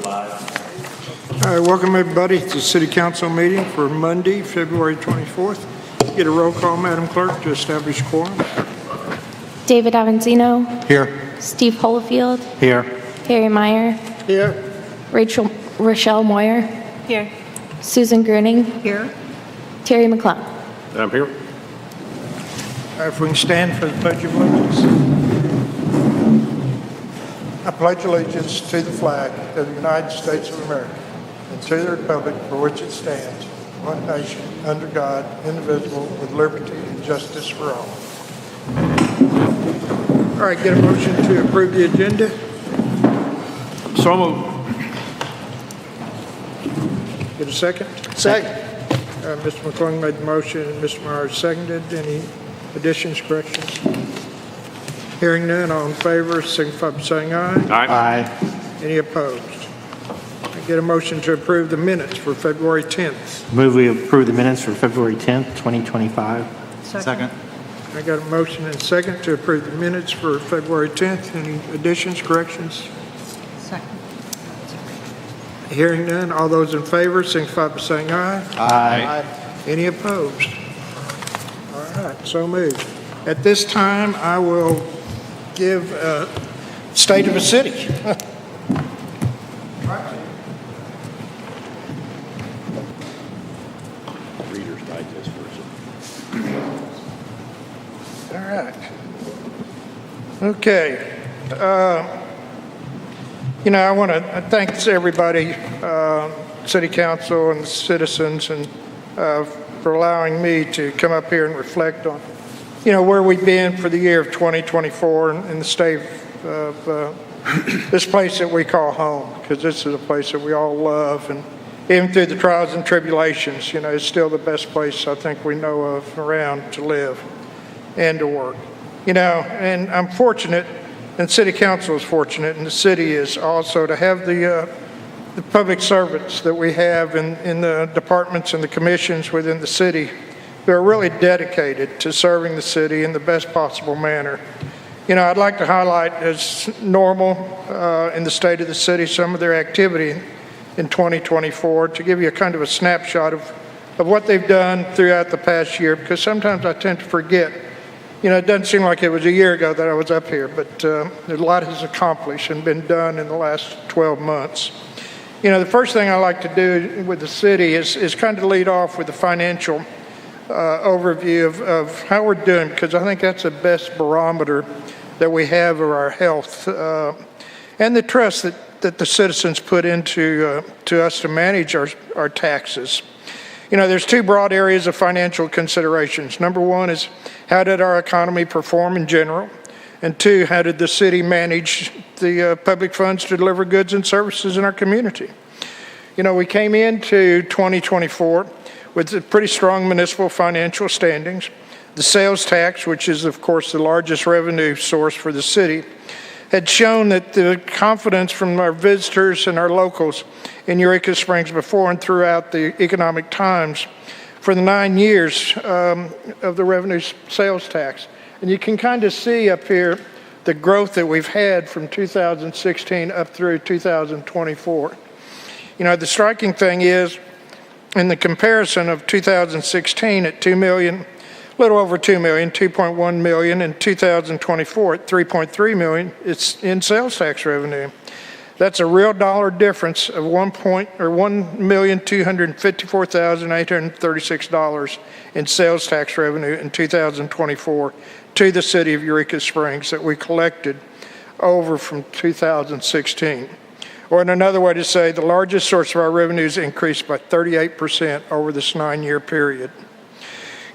All right, welcome everybody to the City Council meeting for Monday, February 24th. Get a roll call, Madam Clerk, to establish quorum. David Avanzino. Here. Steve Holofield. Here. Harry Meyer. Here. Rochelle Moyer. Here. Susan Gruning. Here. Terry McLeod. I'm here. All right, if we can stand for the Pledge of Allegiance. I pledge allegiance to the flag of the United States of America and to the republic for which it stands, one nation, under God, indivisible, with liberty and justice for all. All right, get a motion to approve the agenda. So moved. Get a second? Second. Mr. McClung made the motion and Mr. Myers seconded. Any additions, corrections? Hearing none, all in favor, signify by saying aye. Aye. Any opposed? I get a motion to approve the minutes for February 10th. Move we approve the minutes for February 10th, 2025. Second. I got a motion and second to approve the minutes for February 10th. Any additions, corrections? Second. Hearing none, all those in favor, signify by saying aye. Aye. Any opposed? All right, so moved. At this time, I will give a state of a city. Reader's Digest version. All right. Okay. I want to thank everybody, City Council and the citizens, and for allowing me to come up here and reflect on, where we've been for the year of 2024 and the state of this place that we call home, because this is a place that we all love. And even through the trials and tribulations, it's still the best place I think we know of around to live and to work. And I'm fortunate, and City Council is fortunate, and the city is also, to have the public servants that we have in the departments and the commissions within the city who are really dedicated to serving the city in the best possible manner. I'd like to highlight as normal in the state of the city some of their activity in 2024 to give you a kind of a snapshot of what they've done throughout the past year, because sometimes I tend to forget. It doesn't seem like it was a year ago that I was up here, but a lot has accomplished and been done in the last 12 months. The first thing I like to do with the city is kind of lead off with the financial overview of how we're doing, because I think that's the best barometer that we have of our health and the trust that the citizens put into to us to manage our taxes. There's two broad areas of financial considerations. Number one is, how did our economy perform in general? And two, how did the city manage the public funds to deliver goods and services in our community? We came into 2024 with pretty strong municipal financial standings. The sales tax, which is, of course, the largest revenue source for the city, had shown that the confidence from our visitors and our locals in Eureka Springs before and throughout the economic times for the 9 years of the revenue sales tax. And you can kind of see up here the growth that we've had from 2016 up through 2024. The striking thing is, in the comparison of 2016 at 2 million, a little over 2 million, 2.1 million, in 2024 at 3.3 million, it's in sales tax revenue. That's a real dollar difference of $1,254,836 in sales tax revenue in 2024 to the city of Eureka Springs that we collected over from 2016. Or in another way to say, the largest source of our revenues increased by 38% over this 9-year period.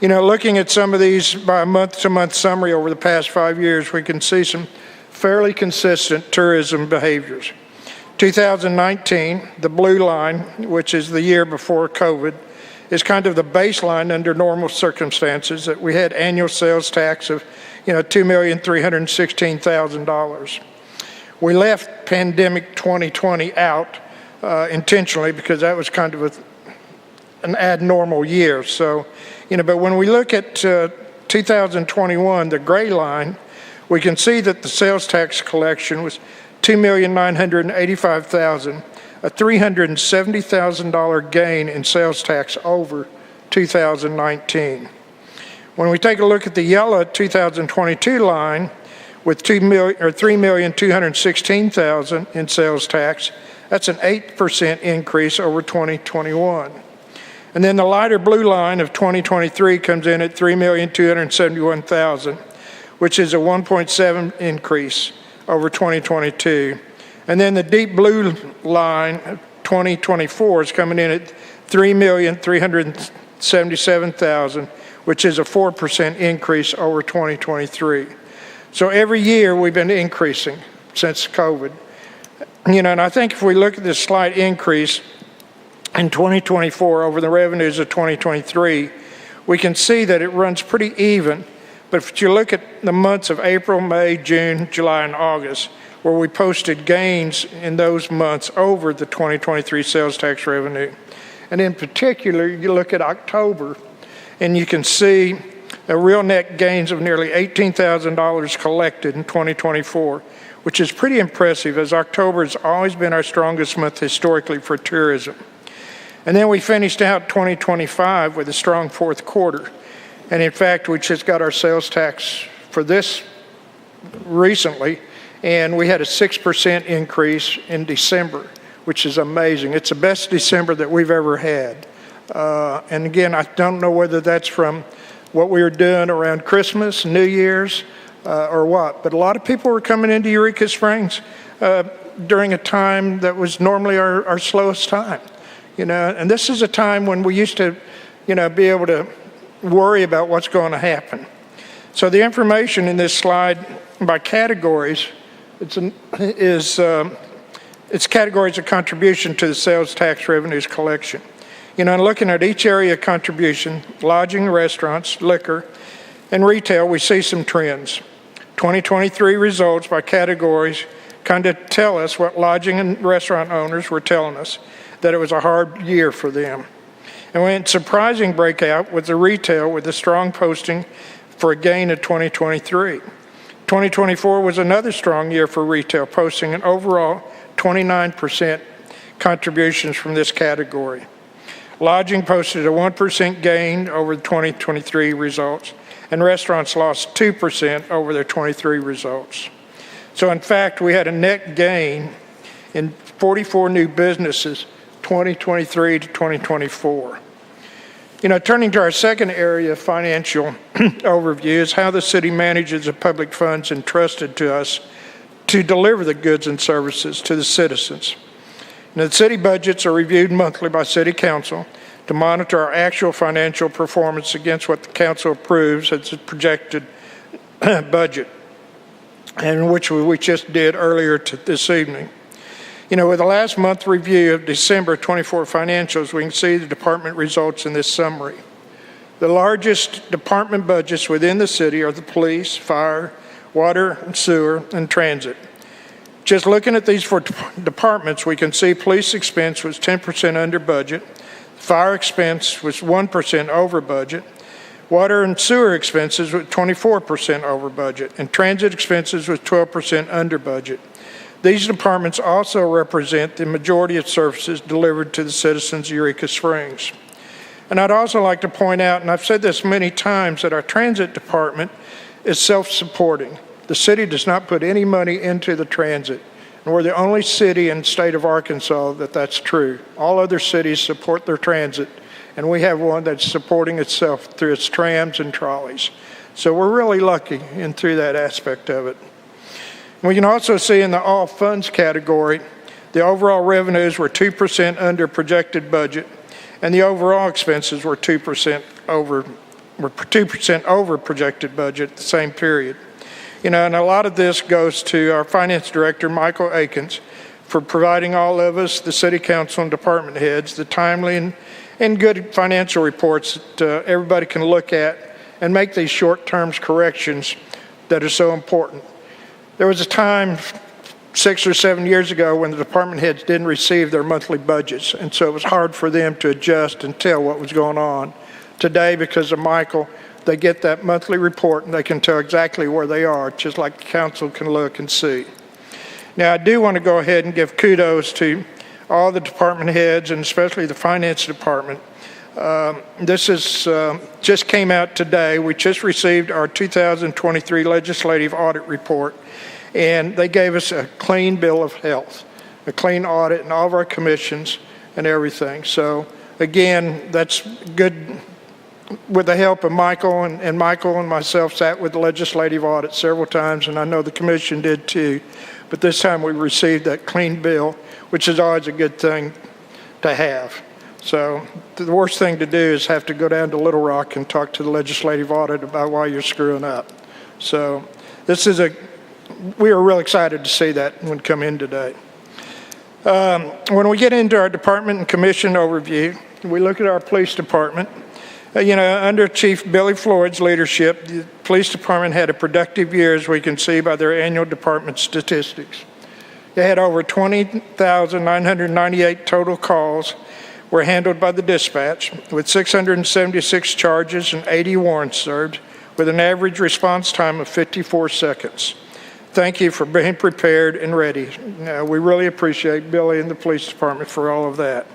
Looking at some of these by a month-to-month summary over the past 5 years, we can see some fairly consistent tourism behaviors. 2019, the blue line, which is the year before COVID, is kind of the baseline under normal circumstances, that we had annual sales tax of, $2,316,000. We left pandemic 2020 out intentionally because that was kind of an abnormal year. So, but when we look at 2021, the gray line, we can see that the sales tax collection was $2,985,000, a $370,000 gain in sales tax over 2019. When we take a look at the yellow 2022 line with $3,216,000 in sales tax, that's an 8% increase over 2021. And then the lighter blue line of 2023 comes in at $3,271,000, which is a 1.7 increase over 2022. And then the deep blue line, 2024, is coming in at $3,377,000, which is a 4% increase over 2023. So every year we've been increasing since COVID. And I think if we look at this slight increase in 2024 over the revenues of 2023, we can see that it runs pretty even. But if you look at the months of April, May, June, July, and August, where we posted gains in those months over the 2023 sales tax revenue. And in particular, you look at October, and you can see a real net gains of nearly $18,000 collected in 2024, which is pretty impressive, as October has always been our strongest month historically for tourism. And then we finished out 2025 with a strong fourth quarter. And in fact, we just got our sales tax for this recently, and we had a 6% increase in December, which is amazing. It's the best December that we've ever had. And again, I don't know whether that's from what we were doing around Christmas, New Year's, or what, but a lot of people were coming into Eureka Springs during a time that was normally our slowest time. And this is a time when we used to, be able to worry about what's going to happen. So the information in this slide by categories, it's categories of contribution to the sales tax revenues collection. Looking at each area of contribution, lodging, restaurants, liquor, and retail, we see some trends. 2023 results by categories kind of tell us what lodging and restaurant owners were telling us, that it was a hard year for them. And we had surprising breakout with the retail with a strong posting for a gain of 2023. 2024 was another strong year for retail, posting an overall 29% contributions from this category. Lodging posted a 1% gain over the 2023 results, and restaurants lost 2% over their 23 results. So in fact, we had a net gain in 44 new businesses 2023 to 2024. Turning to our second area of financial overview is how the city manages the public funds entrusted to us to deliver the goods and services to the citizens. The city budgets are reviewed monthly by City Council to monitor our actual financial performance against what the council approves as a projected budget, and which we just did earlier this evening. With the last month review of December 24 financials, we can see the department results in this summary. The largest department budgets within the city are the police, fire, water and sewer, and transit. Just looking at these four departments, we can see police expense was 10% under budget, fire expense was 1% over budget, water and sewer expenses were 24% over budget, and transit expenses was 12% under budget. These departments also represent the majority of services delivered to the citizens of Eureka Springs. And I'd also like to point out, and I've said this many times, that our transit department is self-supporting. The city does not put any money into the transit, and we're the only city in the state of Arkansas that's true. All other cities support their transit, and we have one that's supporting itself through its trams and trolleys. So we're really lucky through that aspect of it. We can also see in the all funds category, the overall revenues were 2% under projected budget, and the overall expenses were 2% over projected budget at the same period. And a lot of this goes to our finance director, Michael Akins, for providing all of us, the city council and department heads, the timely and good financial reports that everybody can look at and make these short-term corrections that are so important. There was a time 6 or 7 years ago when the department heads didn't receive their monthly budgets, and so it was hard for them to adjust and tell what was going on. Today, because of Michael, they get that monthly report and they can tell exactly where they are, just like the council can look and see. Now, I do want to go ahead and give kudos to all the department heads, and especially the finance department. This is just came out today. We just received our 2023 legislative audit report, and they gave us a clean bill of health, a clean audit in all of our commissions and everything. So again, that's good. With the help of Michael, and Michael and myself sat with the legislative audit several times, and I know the commission did too. But this time we received that clean bill, which is always a good thing to have. So the worst thing to do is have to go down to Little Rock and talk to the legislative audit about why you're screwing up. So we are real excited to see that one come in today. When we get into our department and commission overview, we look at our police department. Under Chief Billy Floyd's leadership, the police department had a productive year, as we can see by their annual department statistics. They had over 20,998 total calls were handled by the dispatch, with 676 charges and 80 warrants served, with an average response time of 54 seconds. Thank you for being prepared and ready. We really appreciate Billy and the police department for all of that.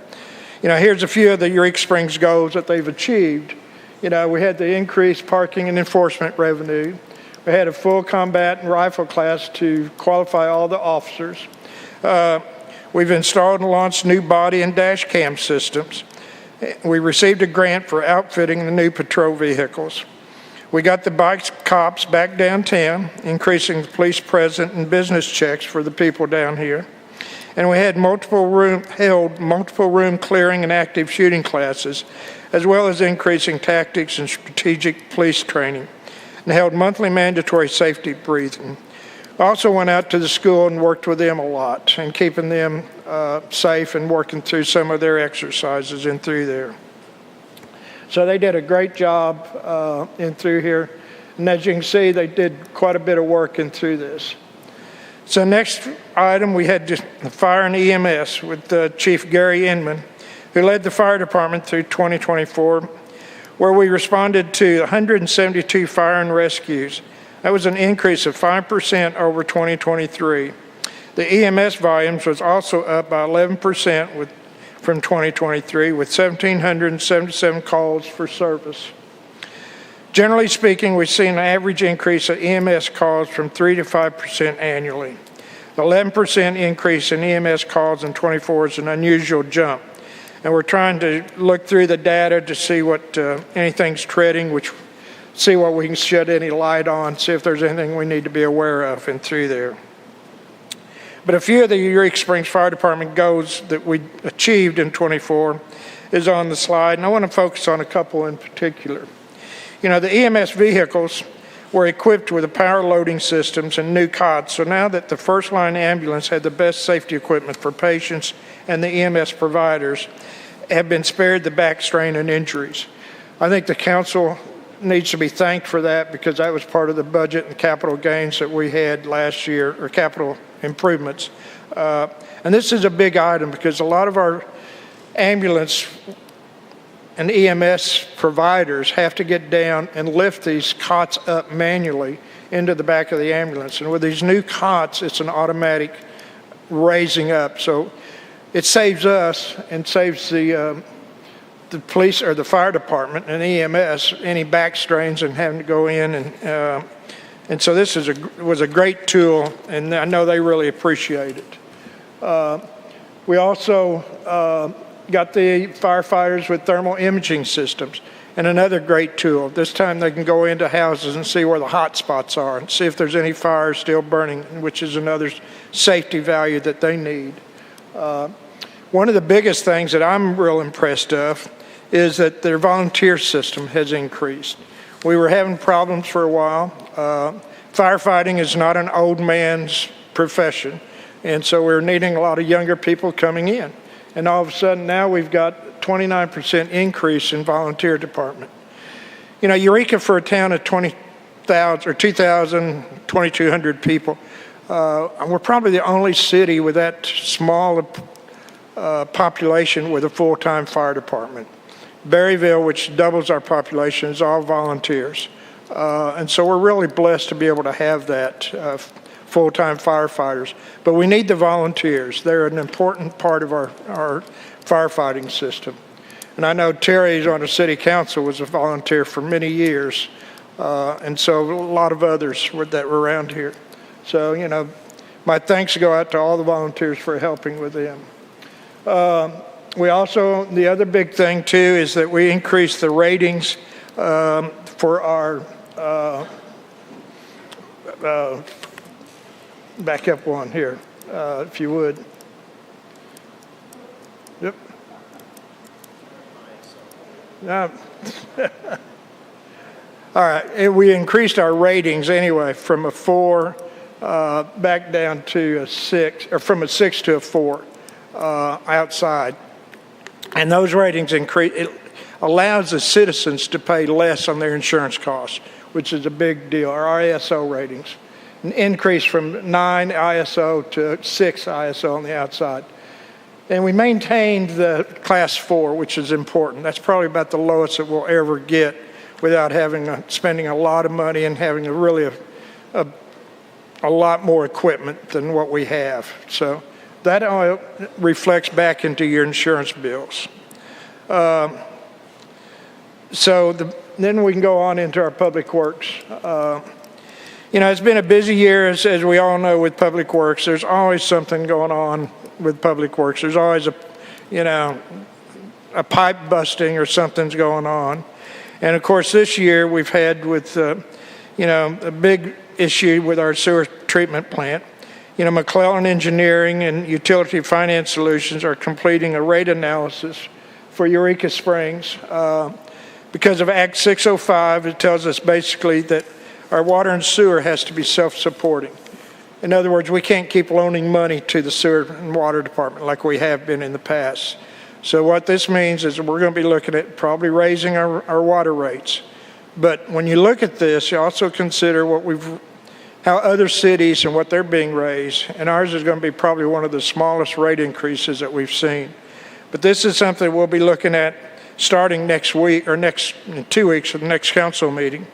Here's a few of the Eureka Springs goals that they've achieved. We had the increased parking and enforcement revenue. We had a full combat and rifle class to qualify all the officers. We've installed and launched new body and dash cam systems. We received a grant for outfitting the new patrol vehicles. We got the bike cops back downtown, increasing the police presence and business checks for the people down here. And we had multiple room clearing and active shooting classes, as well as increasing tactics and strategic police training, and held monthly mandatory safety briefing. Also went out to the school and worked with them a lot, and keeping them safe and working through some of their exercises in through there. So they did a great job in through here, and as you can see, they did quite a bit of work in through this. So next item, we had just the fire and EMS with Chief Gary Inman, who led the fire department through 2024, where we responded to 172 fire and rescues. That was an increase of 5% over 2023. The EMS volumes was also up by 11% from 2023, with 1,777 calls for service. Generally speaking, we've seen an average increase of EMS calls from 3 to 5% annually. The 11% increase in EMS calls in 24 is an unusual jump. And we're trying to look through the data to see what anything's treading, see what we can shed any light on, see if there's anything we need to be aware of and through there. But a few of the Eureka Springs Fire Department goals that we achieved in 24 is on the slide, and I want to focus on a couple in particular. The EMS vehicles were equipped with the power loading systems and new cots, so now that the first line ambulance had the best safety equipment for patients and the EMS providers, have been spared the back strain and injuries. I think the council needs to be thanked for that, because that was part of the budget and capital gains that we had last year, or capital improvements. And this is a big item, because a lot of our ambulance and EMS providers have to get down and lift these cots up manually into the back of the ambulance. And with these new cots, it's an automatic raising up. So it saves us and saves the police or the fire department and EMS any back strains and having to go in. And so this was a great tool, and I know they really appreciate it. We also got the firefighters with thermal imaging systems, and another great tool. This time they can go into houses and see where the hot spots are and see if there's any fires still burning, which is another safety value that they need. One of the biggest things that I'm real impressed of is that their volunteer system has increased. We were having problems for a while. Firefighting is not an old man's profession, and so we're needing a lot of younger people coming in. And all of a sudden now we've got 29% increase in volunteer department. Eureka, for a town of 20,000 or 2,200 people, we're probably the only city with that small population with a full-time fire department. Berryville, which doubles our population, is all volunteers. And so we're really blessed to be able to have that full-time firefighters. But we need the volunteers. They're an important part of our firefighting system. And I know Terry's on the city council was a volunteer for many years, and so a lot of others that were around here. So, you know, my thanks go out to all the volunteers for helping with them. We also, the other big thing too is that we increased the ratings for our, back up one here, if you would. Yep. All right, and we increased our ratings anyway from a 4 back down to a 6, or from a 6 to a 4 outside. And those ratings increase, it allows the citizens to pay less on their insurance costs, which is a big deal. Our ISO ratings an increase from 9 ISO to 6 ISO on the outside. And we maintained the class 4, which is important. That's probably about the lowest that we'll ever get without spending a lot of money and having a lot more equipment than what we have. So that reflects back into your insurance bills. Then we can go on into our public works. You know, it's been a busy year, as we all know, with public works. There's always something going on with public works. There's always a pipe busting or something's going on. And of course, this year we've had with, a big issue with our sewer treatment plant. You know, McClellan Engineering and Utility Finance Solutions are completing a rate analysis for Eureka Springs. Because of Act 605, it tells us basically that our water and sewer has to be self-supporting. In other words, we can't keep loaning money to the sewer and water department like we have been in the past. So what this means is we're going to be looking at probably raising our water rates. But when you look at this, you also consider how other cities and what they're being raised. And ours is going to be probably one of the smallest rate increases that we've seen. But this is something we'll be looking at starting next week, or in 2 weeks, at the next council meeting,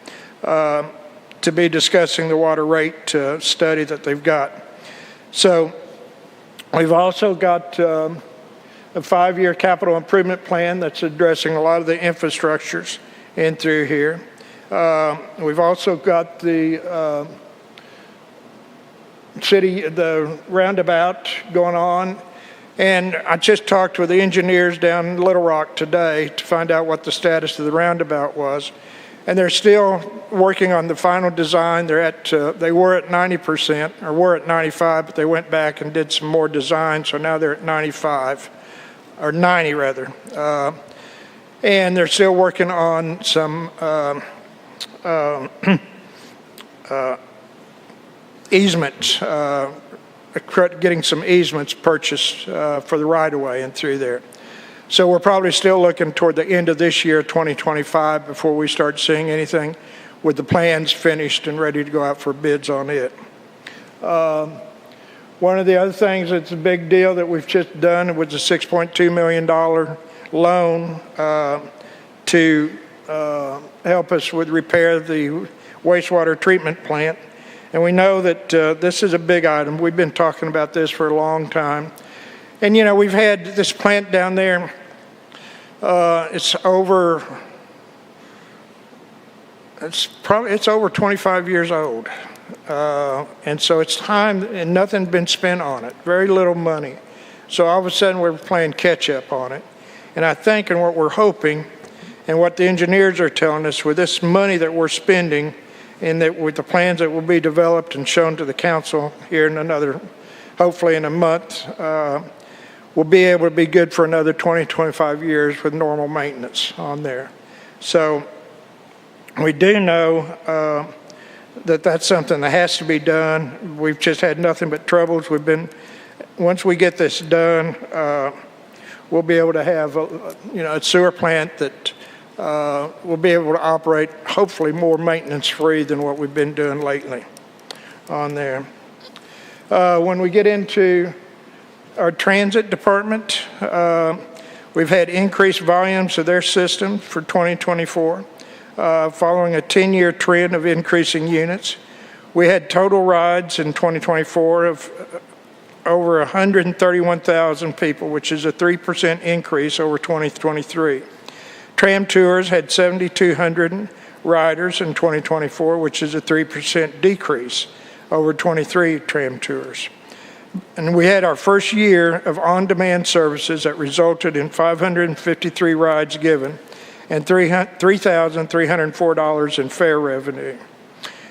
to be discussing the water rate study that they've got. So we've also got a 5-year capital improvement plan that's addressing a lot of the infrastructures in through here. We've also got the the roundabout going on. And I just talked with the engineers down in Little Rock today to find out what the status of the roundabout was. And they're still working on the final design. They were at 90%, or were at 95, but they went back and did some more design, so now they're at 95, or 90 rather. And they're still working on some easements, getting some easements purchased for the right-of-way and through there. So we're probably still looking toward the end of this year, 2025, before we start seeing anything with the plans finished and ready to go out for bids on it. One of the other things that's a big deal that we've just done was a $6.2 million loan to help us with repair the wastewater treatment plant. And we know that this is a big item. We've been talking about this for a long time. And, you know, we've had this plant down there, it's over 25 years old. And so it's time, and nothing's been spent on it, very little money. So all of a sudden we're playing catch up on it. And I think, and what we're hoping, and what the engineers are telling us, with this money that we're spending, and that with the plans that will be developed and shown to the council here in hopefully in a month, we'll be able to be good for another 20, 25 years with normal maintenance on there. So we do know that that's something that has to be done. We've just had nothing but troubles. Once we get this done, we'll be able to have a sewer plant that we'll be able to operate hopefully more maintenance free than what we've been doing lately on there. When we get into our transit department, we've had increased volumes of their system for 2024, following a 10-year trend of increasing units. We had total rides in 2024 of over 131,000 people, which is a 3% increase over 2023. Tram tours had 7,200 riders in 2024, which is a 3% decrease over 23 tram tours. And we had our first year of on-demand services that resulted in 553 rides given and $3,304 in fare revenue.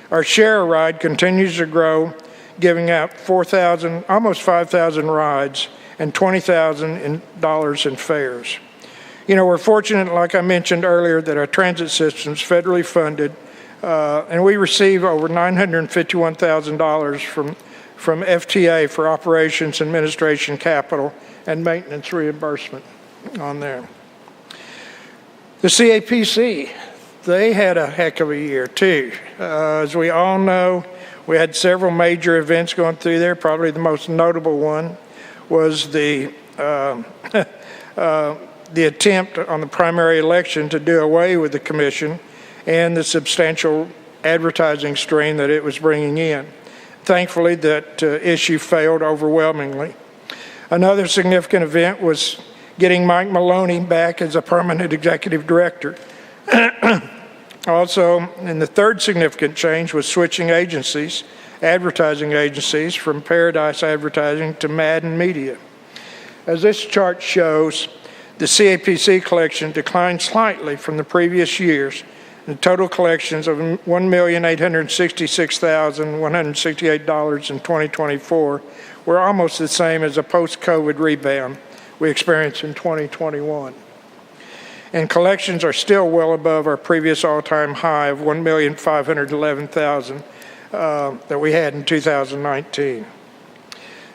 Our share ride continues to grow, giving out almost 5,000 rides and $20,000 in fares. You know, we're fortunate, like I mentioned earlier, that our transit system's federally funded, and we receive over $951,000 from FTA for operations, administration, capital, and maintenance reimbursement on there. The CAPC, they had a heck of a year too. As we all know, we had several major events going through there. Probably the most notable one was the attempt on the primary election to do away with the commission and the substantial advertising strain that it was bringing in. Thankfully, that issue failed overwhelmingly. Another significant event was getting Mike Maloney back as a permanent executive director. Also, and the third significant change was switching agencies, advertising agencies, from Paradise Advertising to Madden Media. As this chart shows, the CAPC collection declined slightly from the previous years. The total collections of $1,866,168 in 2024 were almost the same as a post-COVID rebound we experienced in 2021. And collections are still well above our previous all-time high of $1,511,000 that we had in 2019.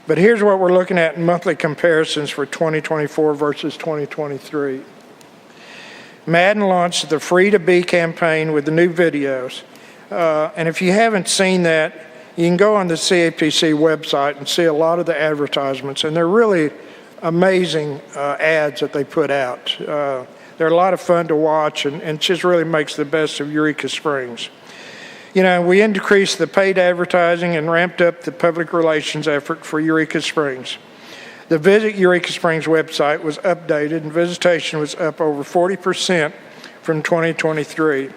But here's what we're looking at in monthly comparisons for 2024 versus 2023. Madden launched the Free to Be campaign with the new videos. And if you haven't seen that, you can go on the CAPC website and see a lot of the advertisements. And they're really amazing ads that they put out. They're a lot of fun to watch and just really makes the best of Eureka Springs. You know, we increased the paid advertising and ramped up the public relations effort for Eureka Springs. The Visit Eureka Springs website was updated and visitation was up over 40% from 2023.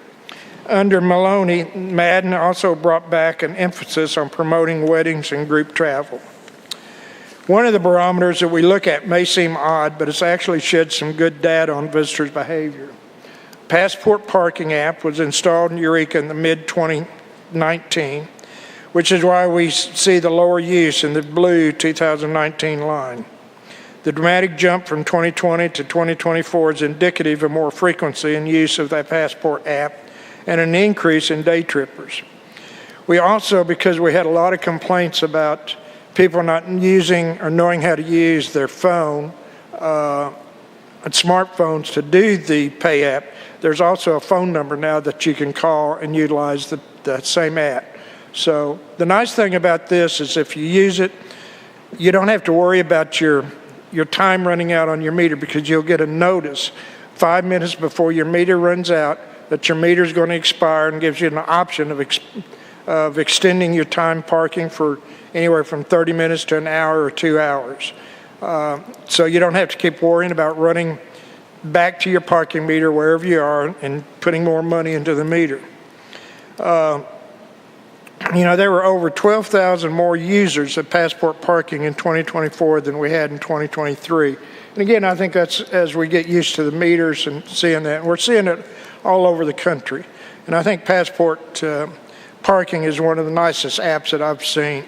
Under Maloney, Madden also brought back an emphasis on promoting weddings and group travel. One of the barometers that we look at may seem odd, but it's actually shed some good data on visitors' behavior. Passport Parking app was installed in Eureka in the mid-2019, which is why we see the lower use in the blue 2019 line. The dramatic jump from 2020 to 2024 is indicative of more frequency in use of that Passport app and an increase in day trippers. We also, because we had a lot of complaints about people not using or knowing how to use their phone and smartphones to do the pay app, there's also a phone number now that you can call and utilize the same app. So the nice thing about this is if you use it, you don't have to worry about your time running out on your meter, because you'll get a notice 5 minutes before your meter runs out that your meter is going to expire, and gives you an option of extending your time parking for anywhere from 30 minutes to an hour or 2 hours. So you don't have to keep worrying about running back to your parking meter wherever you are and putting more money into the meter. You know, there were over 12,000 more users of Passport Parking in 2024 than we had in 2023. And again, I think that's as we get used to the meters and seeing that. We're seeing it all over the country. And I think Passport Parking is one of the nicest apps that I've seen.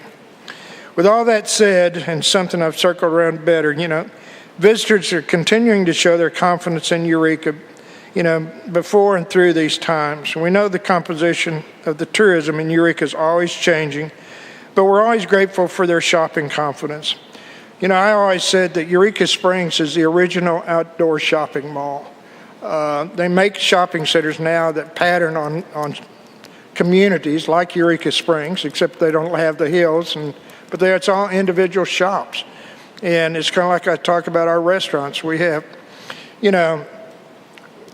With all that said, and something I've circled around better, you know, visitors are continuing to show their confidence in Eureka, you know, before and through these times. We know the composition of the tourism in Eureka is always changing, but we're always grateful for their shopping confidence. You know, I always said that Eureka Springs is the original outdoor shopping mall. They make shopping centers now that pattern on communities like Eureka Springs, except they don't have the hills, but it's all individual shops. And it's kind of like I talk about our restaurants. We have, you know,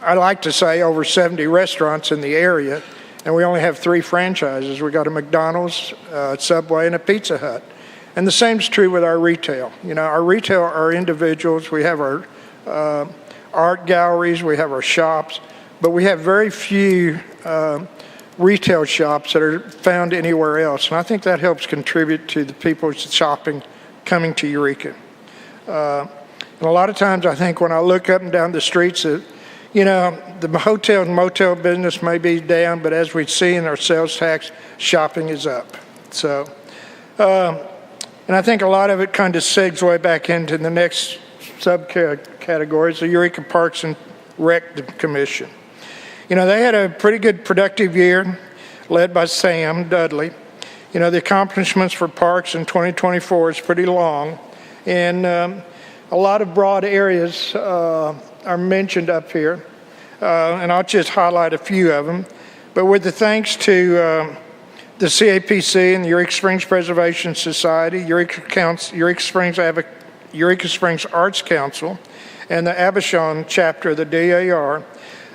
I like to say over 70 restaurants in the area, and we only have 3 franchises. We got a McDonald's, Subway, and a Pizza Hut. And the same is true with our retail. You know, our retail are individuals. We have our art galleries, we have our shops, but we have very few retail shops that are found anywhere else. And I think that helps contribute to the people shopping, coming to Eureka. And a lot of times I think when I look up and down the streets, you know, the hotel and motel business may be down, but as we see in our sales tax, shopping is up. So, and I think a lot of it kind of segues way back into the next subcategories, the Eureka Parks and Rec Commission. You know, they had a pretty good productive year led by Sam Dudley. You know, the accomplishments for parks in 2024 is pretty long, and a lot of broad areas are mentioned up here, and I'll just highlight a few of them. But with the thanks to the CAPC and the Eureka Springs Preservation Society, Eureka Springs Arts Council, and the Abishon chapter of the DAR,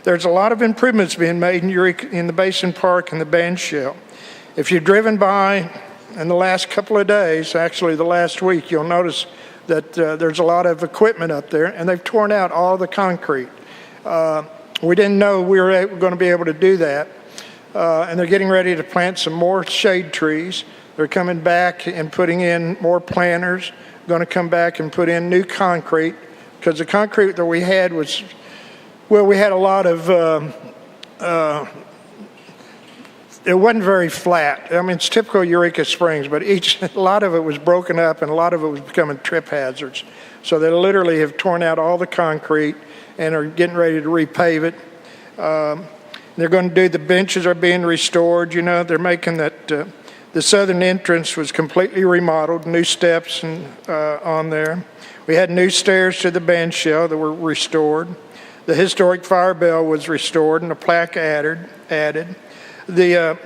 there's a lot of improvements being made in the Basin Park and the band shell. If you've driven by in the last couple of days, actually the last week, you'll notice that there's a lot of equipment up there, and they've torn out all the concrete. We didn't know we were going to be able to do that. And they're getting ready to plant some more shade trees. They're coming back and putting in more planters, going to come back and put in new concrete, because the concrete that we had was, well, we had a lot of, it wasn't very flat. I mean, it's typical Eureka Springs, but a lot of it was broken up and a lot of it was becoming trip hazards. So they literally have torn out all the concrete and are getting ready to repave it. They're going to do, the benches are being restored. You know, they're making that, the southern entrance was completely remodeled, new steps on there. We had new stairs to the band shell that were restored. The historic fire bell was restored and a plaque added. The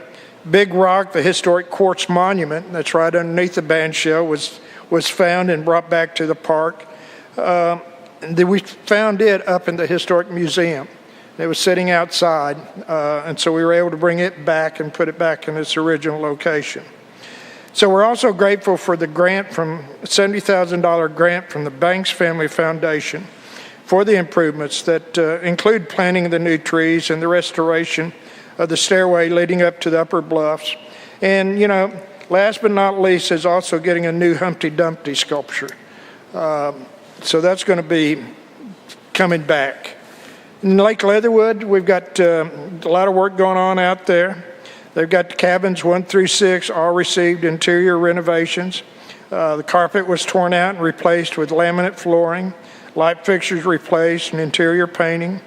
big rock, the historic quartz monument that's right underneath the band shell was found and brought back to the park. And we found it up in the historic museum. It was sitting outside, and so we were able to bring it back and put it back in its original location. So we're also grateful for the grant from $70,000 grant from the Banks Family Foundation for the improvements that include planting the new trees and the restoration of the stairway leading up to the upper bluffs. And, you know, last but not least is also getting a new Humpty Dumpty sculpture. So that's going to be coming back. In Lake Leatherwood, we've got a lot of work going on out there. They've got cabins 1 through 6, all received interior renovations. The carpet was torn out and replaced with laminate flooring, light fixtures replaced, and interior painting.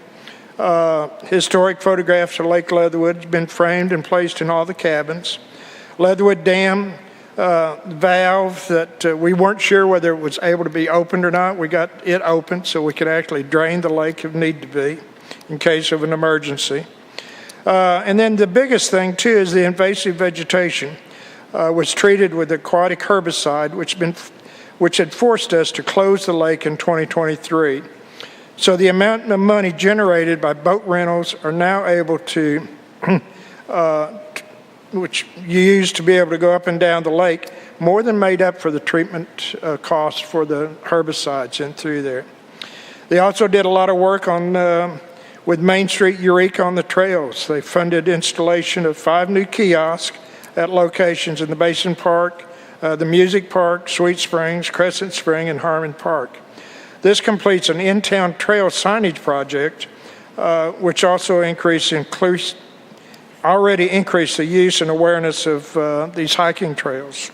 Historic photographs of Lake Leatherwood have been framed and placed in all the cabins. Leatherwood Dam valve that we weren't sure whether it was able to be opened or not. We got it opened so we could actually drain the lake if need to be in case of an emergency. And then the biggest thing too is the invasive vegetation was treated with aquatic herbicide, which had forced us to close the lake in 2023. So the amount of money generated by boat rentals are now able to which you use to be able to go up and down the lake, more than made up for the treatment costs for the herbicides in through there. They also did a lot of work on with Main Street Eureka on the trails. They funded installation of 5 new kiosks at locations in the Basin Park, the Music Park, Sweet Springs, Crescent Spring, and Harmon Park. This completes an in-town trail signage project, which also already increased the use and awareness of these hiking trails.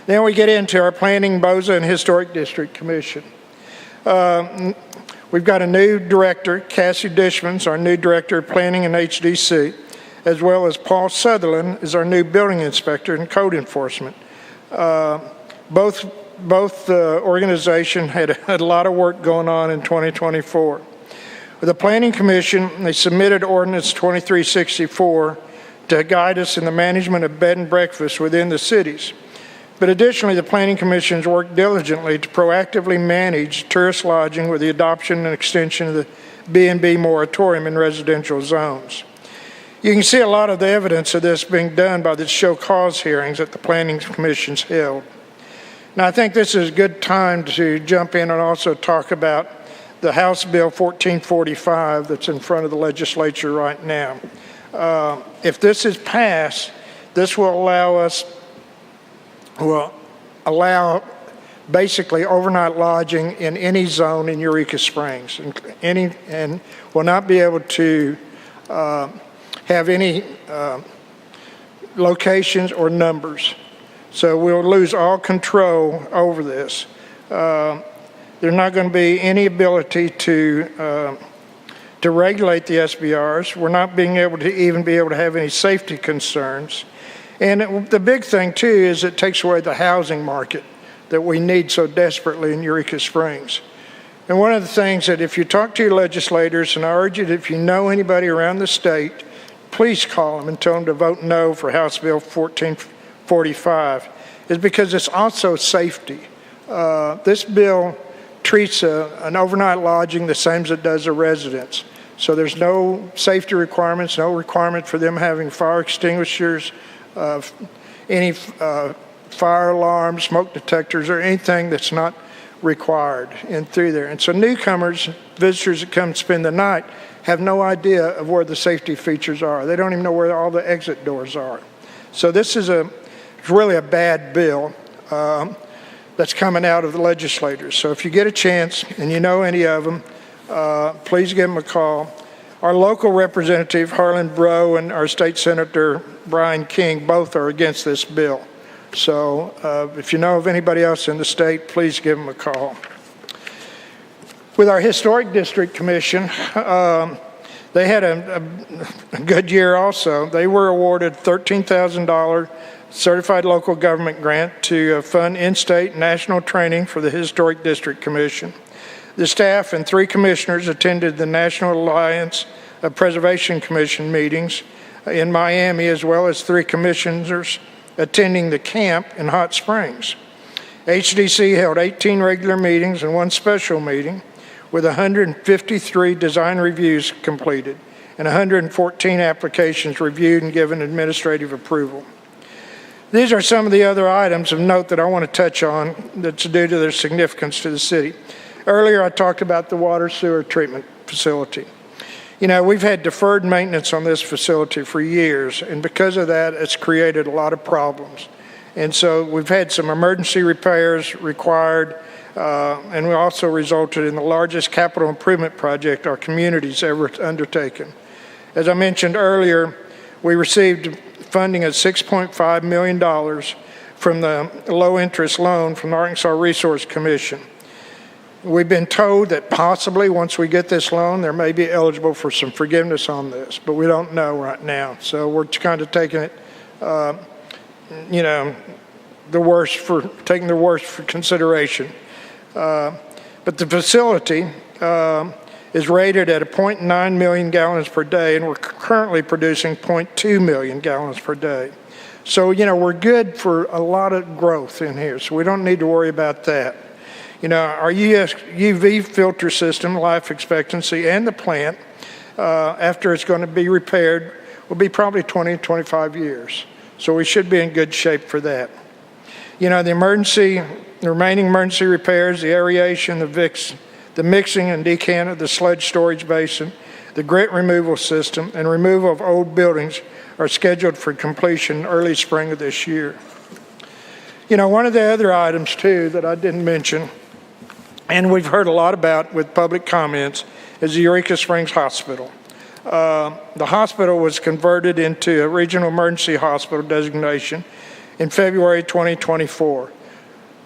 Then we get into our Planning, BOZA, and Historic District Commission. We've got a new director, Cassie Dishman's our new director of Planning and HDC, as well as Paul Sutherland is our new building inspector and code enforcement. Both organizations had a lot of work going on in 2024. With the Planning Commission, they submitted Ordinance 2364 to guide us in the management of bed and breakfast within the cities. But additionally, the Planning Commission has worked diligently to proactively manage tourist lodging with the adoption and extension of the B&B moratorium in residential zones. You can see a lot of the evidence of this being done by the show cause hearings that the Planning Commission's held. Now, I think this is a good time to jump in and also talk about the House Bill 1445 that's in front of the legislature right now. If this is passed, this will allow basically overnight lodging in any zone in Eureka Springs, and will not be able to have any locations or numbers. So we'll lose all control over this. There's not going to be any ability to regulate the SBRs. We're not being able to have any safety concerns. And the big thing too is it takes away the housing market that we need so desperately in Eureka Springs. And one of the things that if you talk to your legislators, and I urge you that if you know anybody around the state, please call them and tell them to vote no for House Bill 1445, is because it's also safety. This bill treats an overnight lodging the same as it does a residence. So there's no safety requirements, no requirement for them having fire extinguishers, any fire alarms, smoke detectors, or anything that's not required in through there. And so newcomers, visitors that come spend the night, have no idea of where the safety features are. They don't even know where all the exit doors are. So this is really a bad bill that's coming out of the legislators. So if you get a chance and you know any of them, please give them a call. Our local representative, Harlan Breaux, and our state senator, Brian King, both are against this bill. So if you know of anybody else in the state, please give them a call. With our Historic District Commission, they had a good year also. They were awarded $13,000 certified local government grant to fund in-state national training for the Historic District Commission. The staff and 3 commissioners attended the National Alliance of Preservation Commission meetings in Miami, as well as 3 commissioners attending the camp in Hot Springs. HDC held 18 regular meetings and 1 special meeting, with 153 design reviews completed and 114 applications reviewed and given administrative approval. These are some of the other items of note that I want to touch on that's due to their significance to the city. Earlier, I talked about the water sewer treatment facility. You know, we've had deferred maintenance on this facility for years, and because of that, it's created a lot of problems. And so we've had some emergency repairs required, and we also resulted in the largest capital improvement project our community's ever undertaken. As I mentioned earlier, we received funding of $6.5 million from the low-interest loan from the Arkansas Resource Commission. We've been told that possibly once we get this loan, there may be eligible for some forgiveness on this, but we don't know right now. So we're kind of taking it, the worst for consideration. But the facility is rated at 0.9 million gallons per day, and we're currently producing 0.2 million gallons per day. So, we're good for a lot of growth in here, so we don't need to worry about that. Our UV filter system, life expectancy, and the plant, after it's going to be repaired, will be probably 20 to 25 years. So we should be in good shape for that. The remaining emergency repairs, the aeration, the mixing and decant of the sludge storage basin, the grit removal system, and removal of old buildings are scheduled for completion early spring of this year. One of the other items, too, that I didn't mention, and we've heard a lot about with public comments, is the Eureka Springs Hospital. The hospital was converted into a regional emergency hospital designation in February 2024.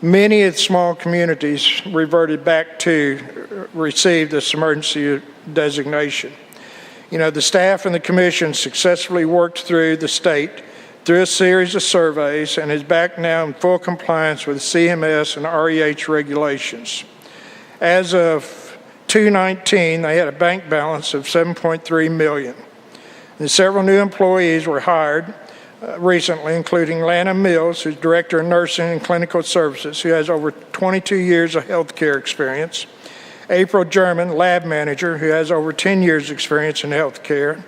Many of the small communities reverted back to receive this emergency designation. The staff and the commission successfully worked through the state through a series of surveys and is back now in full compliance with CMS and REH regulations. As of 2019, they had a bank balance of $7.3 million. And several new employees were hired recently, including Lana Mills, who's Director of Nursing and Clinical Services, who has over 22 years of healthcare experience. April German, Lab Manager, who has over 10 years experience in healthcare.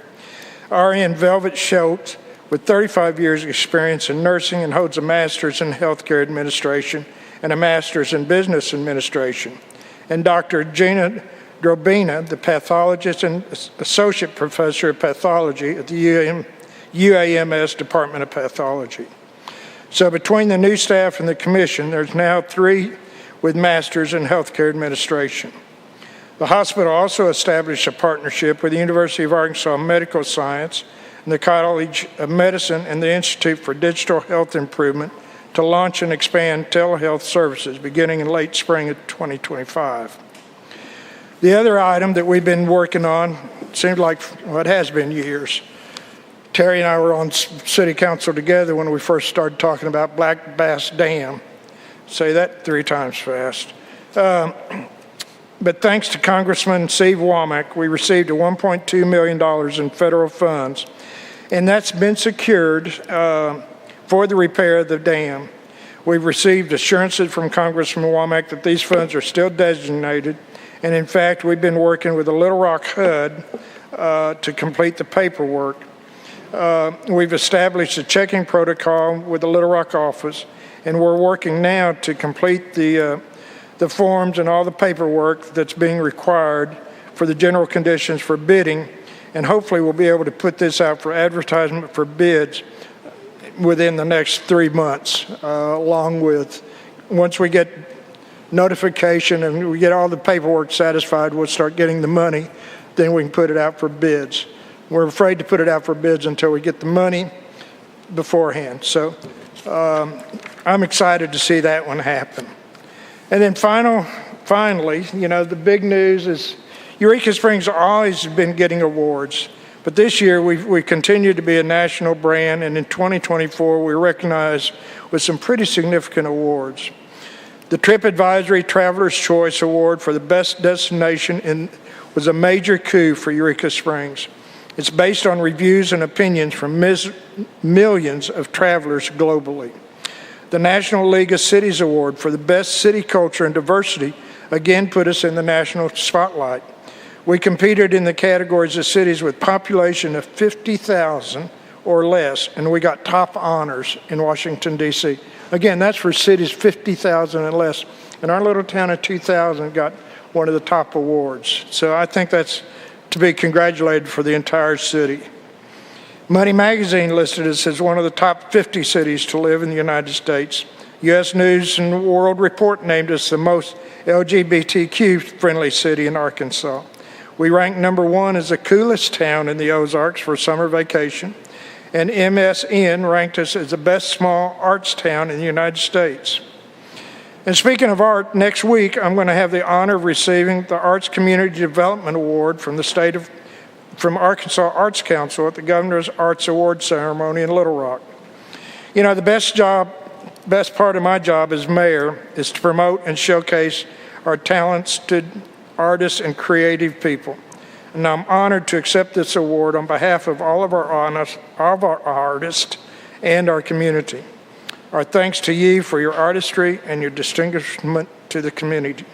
RN Velvet Schultz, with 35 years of experience in nursing and holds a master's in healthcare administration and a master's in business administration. And Dr. Gina Drobina, the pathologist and associate professor of pathology at the UAMS Department of Pathology. So between the new staff and the commission, there's now 3 with masters in healthcare administration. The hospital also established a partnership with the University of Arkansas Medical Science and the College of Medicine and the Institute for Digital Health Improvement to launch and expand telehealth services beginning in late spring of 2025. The other item that we've been working on, seems like, well, it has been years. Terry and I were on city council together when we first started talking about Black Bass Dam. Say that 3 times fast. But thanks to Congressman Steve Womack, we received $1.2 million in federal funds, and that's been secured for the repair of the dam. We've received assurances from Congressman Womack that these funds are still designated, and in fact, we've been working with the Little Rock HUD to complete the paperwork. We've established a checking protocol with the Little Rock office, and we're working now to complete the forms and all the paperwork that's being required for the general conditions for bidding, and hopefully we'll be able to put this out for advertisement for bids within the next 3 months, along with, once we get notification and we get all the paperwork satisfied, we'll start getting the money, then we can put it out for bids. We're afraid to put it out for bids until we get the money beforehand. So I'm excited to see that one happen. And then finally, you know, the big news is Eureka Springs always been getting awards, but this year we continue to be a national brand, and in 2024 we recognized with some pretty significant awards. The TripAdvisory Traveler's Choice Award for the best destination was a major coup for Eureka Springs. It's based on reviews and opinions from millions of travelers globally. The National League of Cities Award for the best city culture and diversity again put us in the national spotlight. We competed in the categories of cities with population of 50,000 or less, and we got top honors in Washington, D.C. Again, that's for cities 50,000 and less. And our little town of 2,000 got one of the top awards. So I think that's to be congratulated for the entire city. Money Magazine listed us as one of the top 50 cities to live in the United States. U.S. News and World Report named us the most LGBTQ-friendly city in Arkansas. We ranked number 1 as the coolest town in the Ozarks for summer vacation, and MSN ranked us as the best small arts town in the United States. And speaking of art, next week I'm going to have the honor of receiving the Arts Community Development Award from Arkansas Arts Council at the Governor's Arts Award Ceremony in Little Rock. You know, the best part of my job as mayor is to promote and showcase our talented artists and creative people. And I'm honored to accept this award on behalf of all of our artists and our community. Our thanks to you for your artistry and your distinguishment to the community.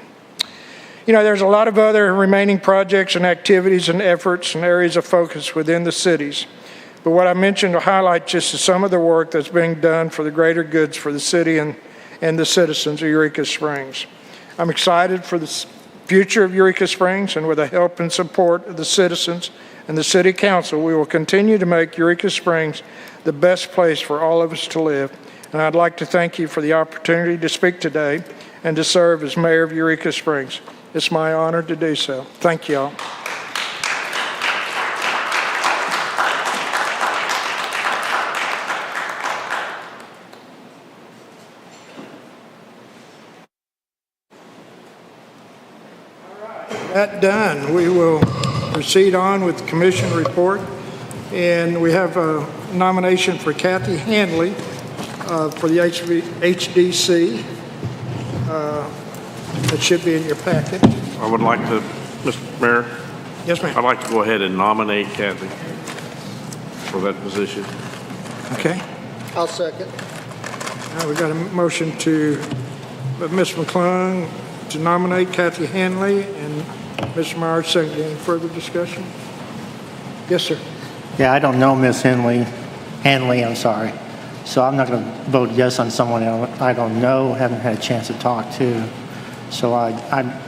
You know, there's a lot of other remaining projects and activities and efforts and areas of focus within the cities. But what I mentioned to highlight just some of the work that's being done for the greater goods for the city and the citizens of Eureka Springs. I'm excited for the future of Eureka Springs, and with the help and support of the citizens and the City Council, we will continue to make Eureka Springs the best place for all of us to live. And I'd like to thank you for the opportunity to speak today and to serve as mayor of Eureka Springs. It's my honor to do so. Thank you all. That done, we will proceed on with the commission report. And we have a nomination for Kathy Handley for the HDC. That should be in your packet. I would like to, Mr. Mayor, Yes, ma'am. I'd like to go ahead and nominate Kathy for that position. Okay. I'll second. Now we've got a motion to Ms. McClung to nominate Kathy Handley and Mr. Myers second. Any further discussion? Yes, sir. Yeah, I don't know Miss Hanley, I'm sorry. So I'm not going to vote yes on someone I don't know, haven't had a chance to talk to. So I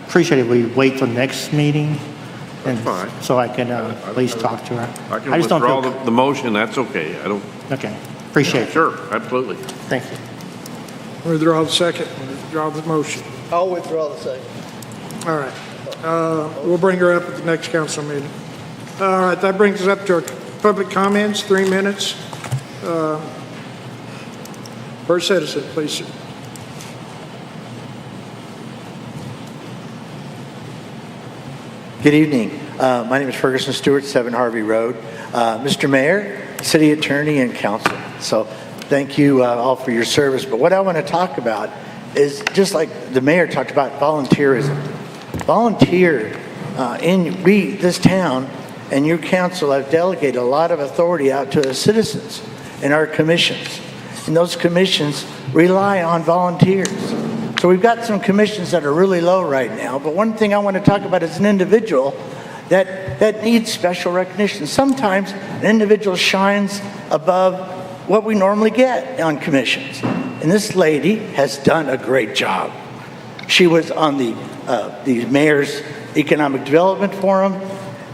appreciate it if we wait till next meeting. That's fine. So I can at least talk to her. I can just don't withdraw feel. the motion, that's okay. I don't, Okay, appreciate it. sure, absolutely. Thank you. Withdraw the second, withdraw the motion. I'll withdraw the second. All right. We'll bring her up at the next council meeting. All right, that brings us up to our public comments, 3 minutes. Per citizen, please, sir. Good evening. My name is Ferguson Stewart, 7 Harvey Road. Mr. Mayor, City Attorney, and Council. So thank you all for your service. But what I want to talk about is just like the mayor talked about volunteerism. Volunteer this town and your council have delegated a lot of authority out to the citizens in our commissions. And those commissions rely on volunteers. So we've got some commissions that are really low right now. But one thing I want to talk about is an individual that needs special recognition. Sometimes an individual shines above what we normally get on commissions. And this lady has done a great job. She was on the Mayor's Economic Development Forum.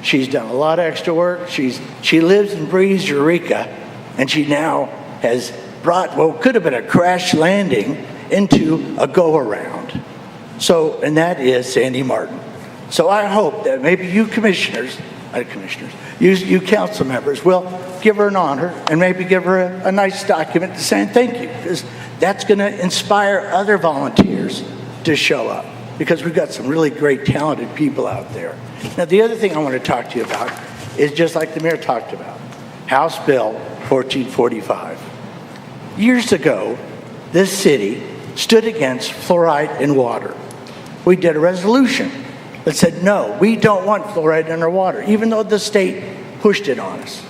She's done a lot of extra work. She lives and breathes Eureka, and she now has brought what could have been a crash landing into a go-around. So, and that is Sandy Martin. So I hope that maybe you you council members will give her an honor and maybe give her a nice document saying thank you, because that's going to inspire other volunteers to show up, because we've got some really great talented people out there. Now, the other thing I want to talk to you about is just like the mayor talked about, House Bill 1445. Years ago, this city stood against fluoride in water. We did a resolution that said, no, we don't want fluoride in our water, even though the state pushed it on us.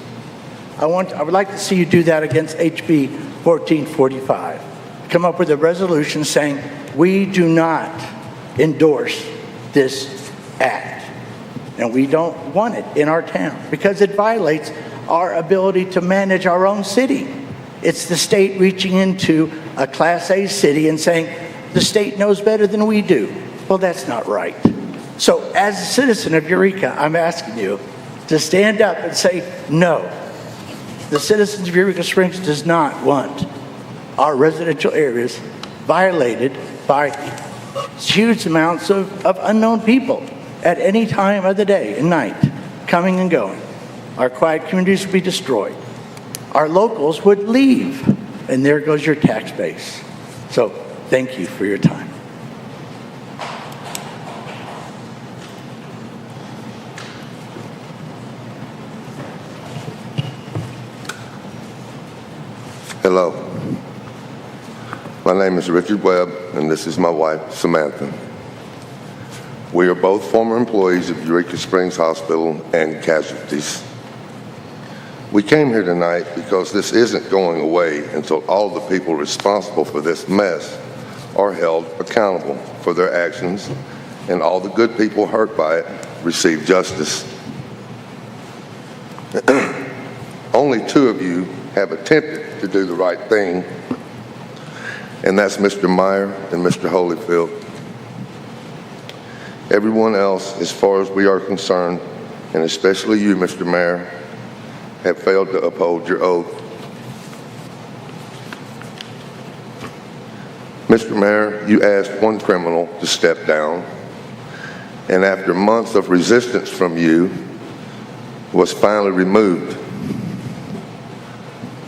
I would like to see you do that against HB 1445. Come up with a resolution saying, we do not endorse this act, and we don't want it in our town because it violates our ability to manage our own city. It's the state reaching into a Class A city and saying, the state knows better than we do. Well, that's not right. So as a citizen of Eureka, I'm asking you to stand up and say, no, the citizens of Eureka Springs does not want our residential areas violated by huge amounts of unknown people at any time of the day and night, coming and going. Our quiet communities would be destroyed. Our locals would leave, and there goes your tax base. So thank you for your time. Hello. My name is Richard Webb, and this is my wife, Samantha. We are both former employees of Eureka Springs Hospital and casualties. We came here tonight because this isn't going away until all the people responsible for this mess are held accountable for their actions, and all the good people hurt by it receive justice. Only 2 of you have attempted to do the right thing, and that's Mr. Meyer and Mr. Holyfield. Everyone else, as far as we are concerned, and especially you, Mr. Mayor, have failed to uphold your oath. Mr. Mayor, you asked one criminal to step down, and after months of resistance from you, was finally removed.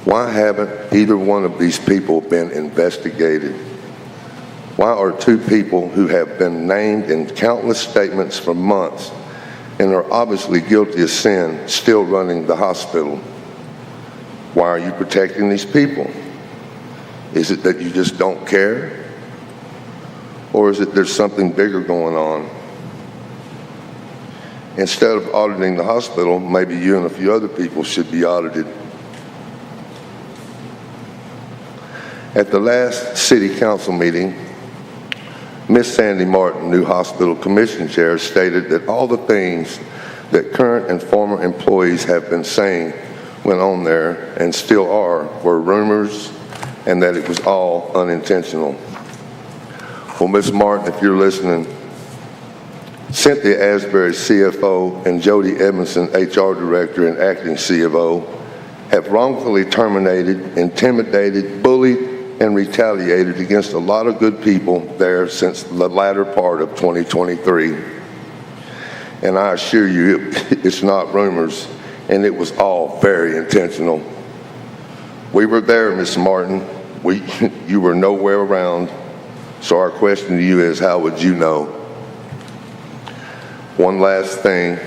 Why haven't either one of these people been investigated? Why are 2 people who have been named in countless statements for months and are obviously guilty of sin still running the hospital? Why are you protecting these people? Is it that you just don't care? Or is it there's something bigger going on? Instead of auditing the hospital, maybe you and a few other people should be audited. At the last city council meeting, Ms. Sandy Martin, new hospital commission chair, stated that all the things that current and former employees have been saying went on there and still are were rumors and that it was all unintentional. Well, Ms. Martin, if you're listening, Cynthia Asbury, CFO, and Jody Edmondson, HR Director and Acting CFO, have wrongfully terminated, intimidated, bullied, and retaliated against a lot of good people there since the latter part of 2023. And I assure you, it's not rumors, and it was all very intentional. We were there, Ms. Martin. You were nowhere around. So our question to you is, how would you know? One last thing,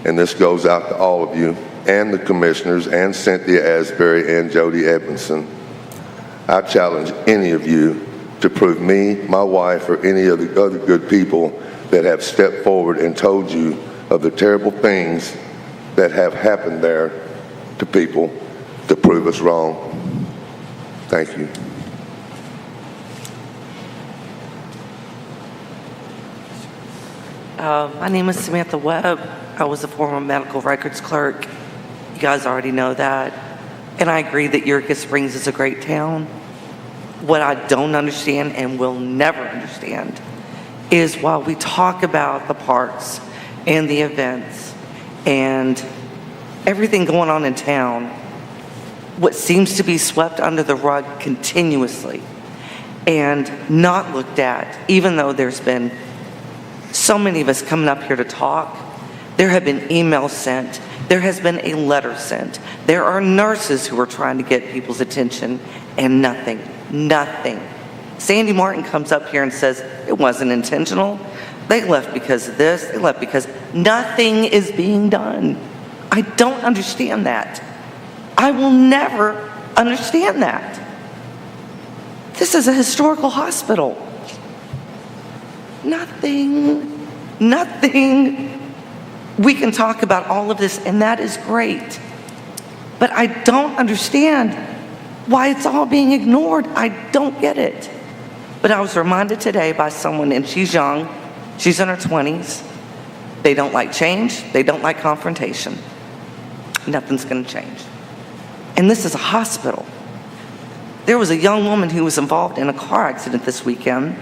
and this goes out to all of you, and the commissioners, and Cynthia Asbury, and Jody Edmondson. I challenge any of you to prove me, my wife, or any of the other good people that have stepped forward and told you of the terrible things that have happened there to people to prove us wrong. Thank you. My name is Samantha Webb. I was a former medical records clerk. You guys already know that. And I agree that Eureka Springs is a great town. What I don't understand and will never understand is while we talk about the parks and the events and everything going on in town, what seems to be swept under the rug continuously and not looked at, even though there's been so many of us coming up here to talk, there have been emails sent, there has been a letter sent, there are nurses who are trying to get people's attention, and nothing. Sandy Martin comes up here and says, it wasn't intentional. They left because of this, they left because nothing is being done. I don't understand that. I will never understand that. This is a historical hospital. Nothing. We can talk about all of this, and that is great. But I don't understand why it's all being ignored. I don't get it. But I was reminded today by someone, and she's young, she's in her 20s. They don't like change, they don't like confrontation. Nothing's gonna change. And this is a hospital. There was a young woman who was involved in a car accident this weekend,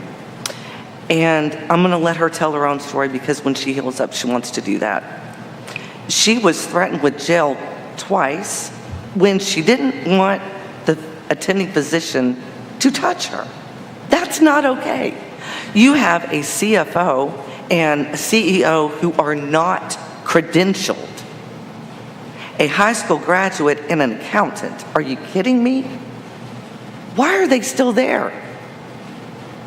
and I'm gonna let her tell her own story because when she heals up, she wants to do that. She was threatened with jail twice when she didn't want the attending physician to touch her. That's not okay. You have a CFO and a CEO who are not credentialed. A high school graduate and an accountant. Are you kidding me? Why are they still there?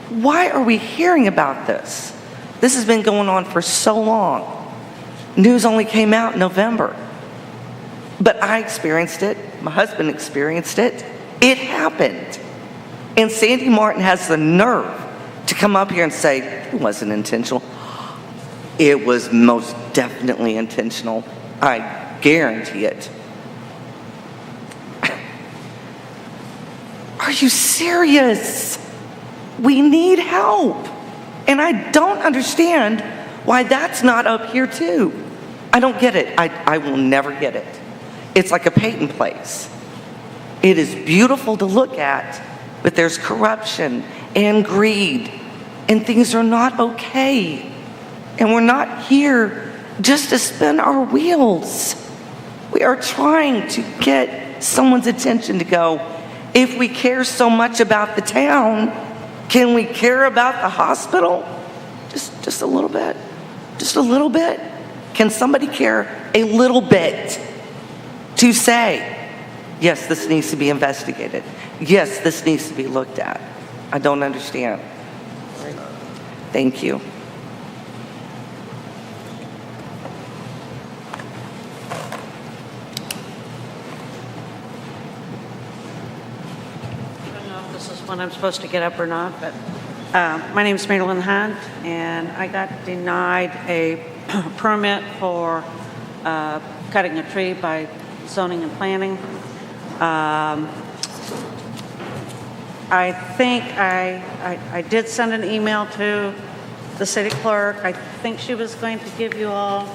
Why are we hearing about this? This has been going on for so long. News only came out in November. But I experienced it. My husband experienced it. It happened. And Sandy Martin has the nerve to come up here and say, it wasn't intentional. It was most definitely intentional. I guarantee it. Are you serious? We need help. And I don't understand why that's not up here too. I don't get it. I will never get it. It's like a Peyton place. It is beautiful to look at, but there's corruption and greed, and things are not okay. And we're not here just to spin our wheels. We are trying to get someone's attention to go, if we care so much about the town, can we care about the hospital? Just a little bit. Just a little bit. Can somebody care a little bit to say, yes, this needs to be investigated. Yes, this needs to be looked at. I don't understand. Thank you. I don't know if this is when I'm supposed to get up or not, but my name is Marilyn Hunt, and I got denied a permit for cutting a tree by zoning and planning. I think I did send an email to the city clerk. I think she was going to give you all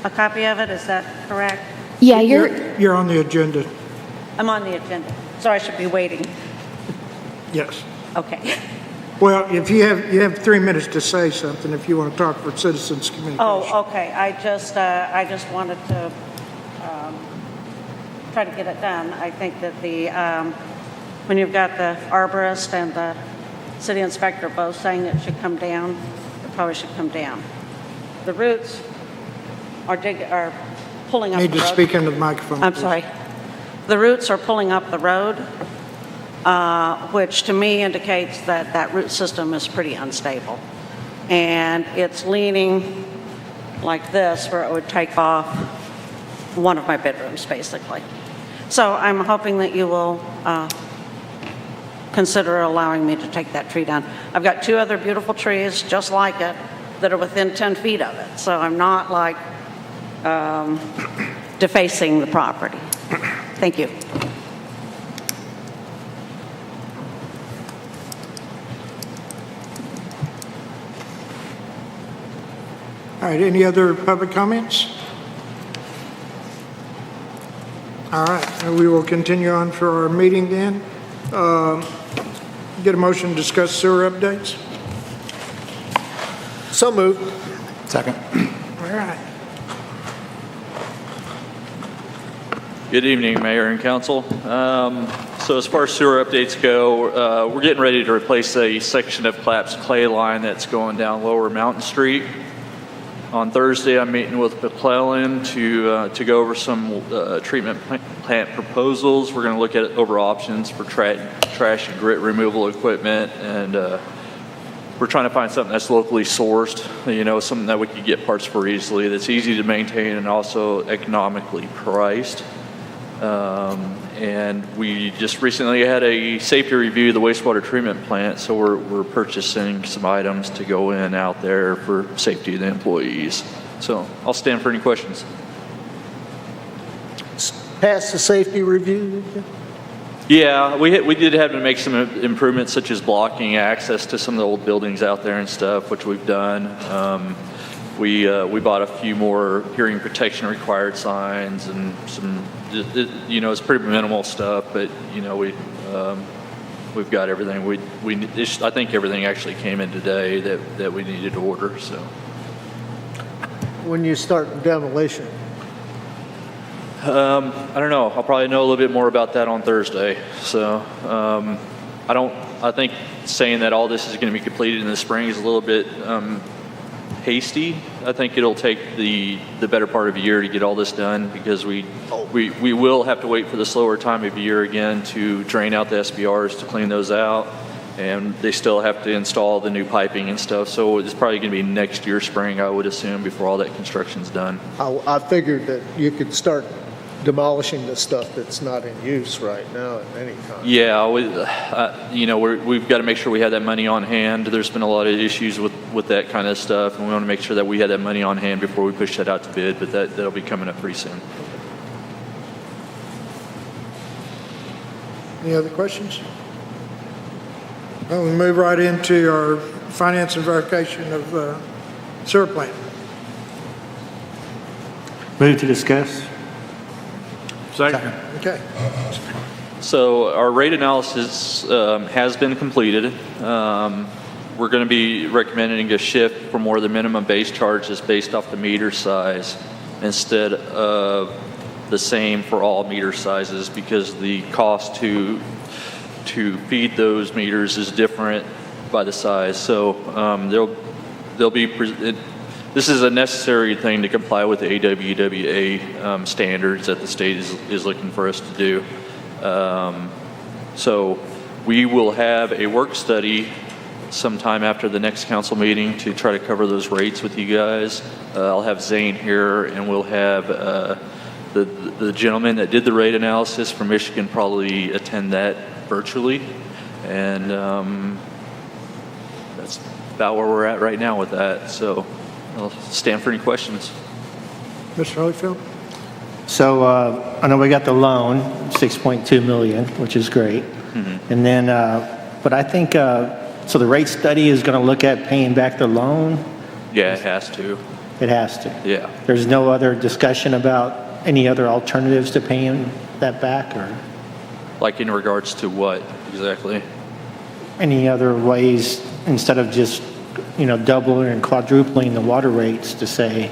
a copy of it. Is that correct? Yeah, you're, You're on the agenda, I'm on the agenda, so I should be waiting. yes. Okay. Well, if you have 3 minutes to say something, if you want to talk for citizens communication. Oh, okay. I just wanted to try to get it done. I think that when you've got the arborist and the city inspector both saying it should come down, it probably should come down. The roots are pulling up the road. Need to speak into the microphone. I'm please. sorry. The roots are pulling up the road, which to me indicates that that root system is pretty unstable. And it's leaning like this, where it would take off one of my bedrooms, basically. So I'm hoping that you will consider allowing me to take that tree down. I've got 2 other beautiful trees just like it that are within 10 feet of it. So I'm not like defacing the property. Thank you. All right, any other public comments? All right, we will continue on for our meeting then. Get a motion to discuss sewer updates? So moved. Second. All right. Good evening, Mayor and Council. So as far as sewer updates go, we're getting ready to replace a section of collapsed clay line that's going down Lower Mountain Street. On Thursday, I'm meeting with McClellan to go over some treatment plant proposals. We're going to look at over options for trash and grit removal equipment, and we're trying to find something that's locally sourced, something that we could get parts for easily, that's easy to maintain and also economically priced. And we just recently had a safety review of the wastewater treatment plant, so we're purchasing some items to go in out there for safety of the employees. So I'll stand for any questions. Pass the safety review? Yeah, we did have to make some improvements, such as blocking access to some of the old buildings out there and stuff, which we've done. We bought a few more hearing protection required signs and some, it's pretty minimal stuff, but we've got everything. I think everything actually came in today that we needed to order. So When you start demolition? I don't know. I'll probably know a little bit more about that on Thursday. So I think saying that all this is going to be completed in the spring is a little bit hasty. I think it'll take the better part of a year to get all this done, because we will have to wait for the slower time of year again to drain out the SBRs to clean those out, and they still have to install the new piping and stuff. So it's probably going to be next year spring, I would assume, before all that construction's done. I figured that you could start demolishing the stuff that's not in use right now at any time. Yeah, we've got to make sure we have that money on hand. There's been a lot of issues with that kind of stuff, and we want to make sure that we have that money on hand before we push that out to bid, but that'll be coming up pretty soon. Any other questions? Well, we move right into our finance and verification of sewer plant. Move to discuss. Second. Okay. So our rate analysis has been completed. We're going to be recommending a shift for more of the minimum base charges based off the meter size instead of the same for all meter sizes, because the cost to feed those meters is different by the size. So they'll be this is a necessary thing to comply with the AWWA standards that the state is looking for us to do. So we will have a work study sometime after the next council meeting to try to cover those rates with you guys. I'll have Zane here, and we'll have the gentleman that did the rate analysis from Michigan probably attend that virtually. And that's about where we're at right now with that. So I'll stand for any questions. Mr. Holyfield? So I know we got the loan, $6.2 million, which is great. Mm-hmm. And then, but I think, so the rate study is going to look at paying back the loan? Yeah, it has to. It has to? Yeah. There's no other discussion about any other alternatives to paying that back, or Like in regards to what exactly? any other ways instead of just, doubling and quadrupling the water rates to say,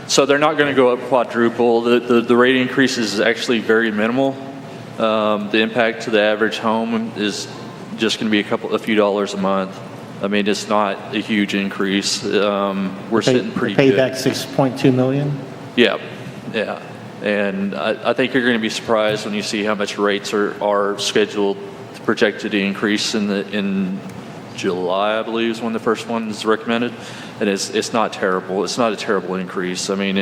So they're not going to go up quadruple. The rate increase is actually very minimal. The impact to the average home is just going to be a few dollars a month. I mean, it's not a huge increase. We're sitting pretty pay good. back 6.2 million? Yeah, yeah. And I think you're going to be surprised when you see how much rates are scheduled, projected to increase in July, I believe, is when the first one is recommended. And it's not terrible. It's not a terrible increase. I mean,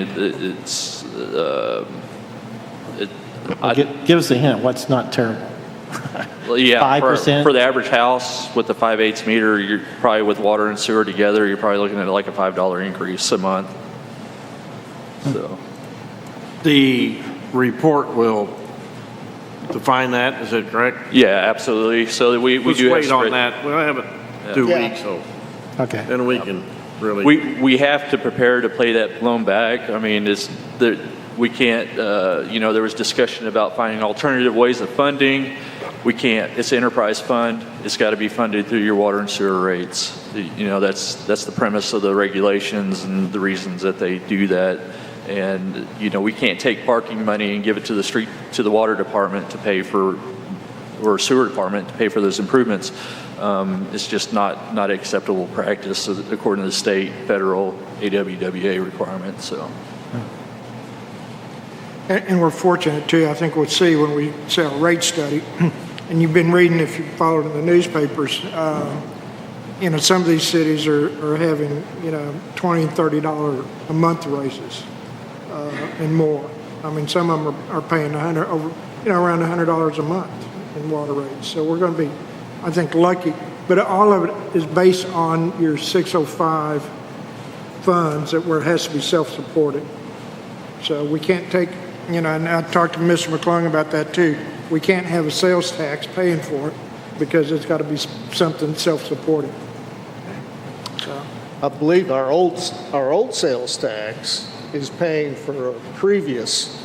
Give us a hint, what's not terrible? well, yeah, 5%? for the average house with the 5/8 meter, you're probably with water and sewer together, you're probably looking at like a $5 increase a month. So. The report will define that, is that correct? Yeah, absolutely. So we Let's do have wait on spread- that. We'll have it 2 Yeah. weeks, so Okay. then we can really. We have to prepare to pay that loan back. I mean, we can't, there was discussion about finding alternative ways of funding. We can't. It's an enterprise fund. It's got to be funded through your water and sewer rates. That's the premise of the regulations and the reasons that they do that. And, we can't take parking money and give it to the water department to pay for, or sewer department to pay for those improvements. It's just not acceptable practice according to the state, federal, AWWA requirements, so. And we're fortunate too, I think we'll see when we say a rate study, and you've been reading, if you followed in the newspapers, some of these cities are having, $20 and $30 a month raises and more. I mean, some of them are paying around $100 a month in water rates. So we're going to be, I think, lucky. But all of it is based on your 605 funds where it has to be self-supported. So we can't take, and I talked to Mr. McClung about that too. We can't have a sales tax paying for it because it's got to be something self-supporting. So, I believe our old sales tax is paying for a previous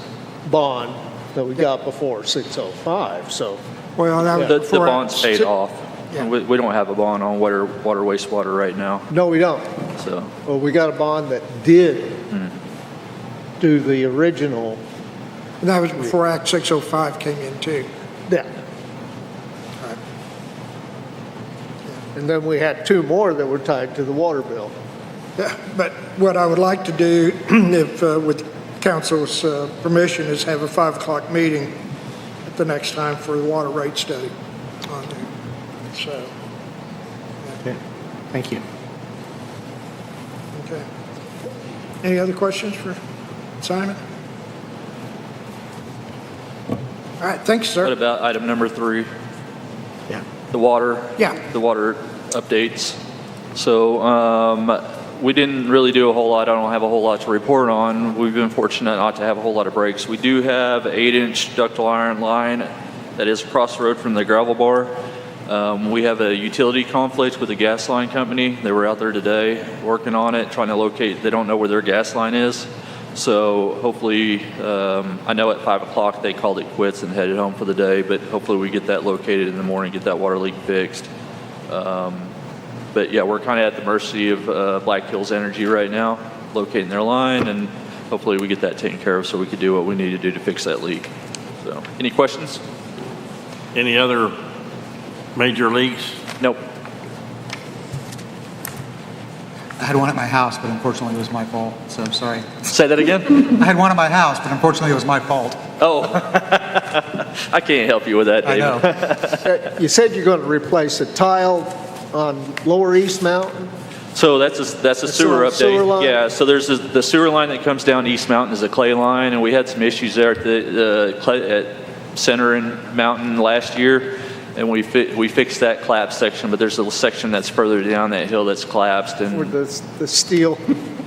bond that we got before 605, so. well, that was The before bond's paid off. Yeah. We don't have a bond on water, wastewater right now, No, we don't. so. Well, we got a bond that did do the original, That was before Act 605 came in too. yeah. And then we had two more that were tied to the water bill. Yeah, but what I would like to do, if with council's permission, is have a 5 o'clock meeting at the next time for the water rate study on there. So, Okay. Thank you. okay. Any other questions for Simon? All right, thanks, What sir. about item number 3? Yeah. The water? Yeah. The water updates. So we didn't really do a whole lot. I don't have a whole lot to report on. We've been fortunate not to have a whole lot of breaks. We do have an 8-inch ductile iron line that is across the road from the gravel bar. We have a utility conflict with the gas line company. They were out there today working on it, trying to locate. They don't know where their gas line is. So hopefully, I know at 5 o'clock they called it quits and headed home for the day, but hopefully we get that located in the morning, get that water leak fixed. But yeah, we're kind of at the mercy of Black Hills Energy right now, locating their line, and hopefully we get that taken care of so we can do what we need to do to fix that leak. So, any questions? Any other major leaks? Nope. I had one at my house, but unfortunately it was my fault, so I'm sorry. Say that again? I had one at my house, but unfortunately it was my fault. Oh, I can't help you with that, I Dave. know. You said you're going to replace a tile on Lower East Mountain? So that's a sewer update. Sewer line? Yeah, so there's the sewer line that comes down East Mountain is a clay line, and we had some issues there at Center and Mountain last year, and we fixed that collapsed section, but there's a section that's further down that hill that's collapsed. Where And the steel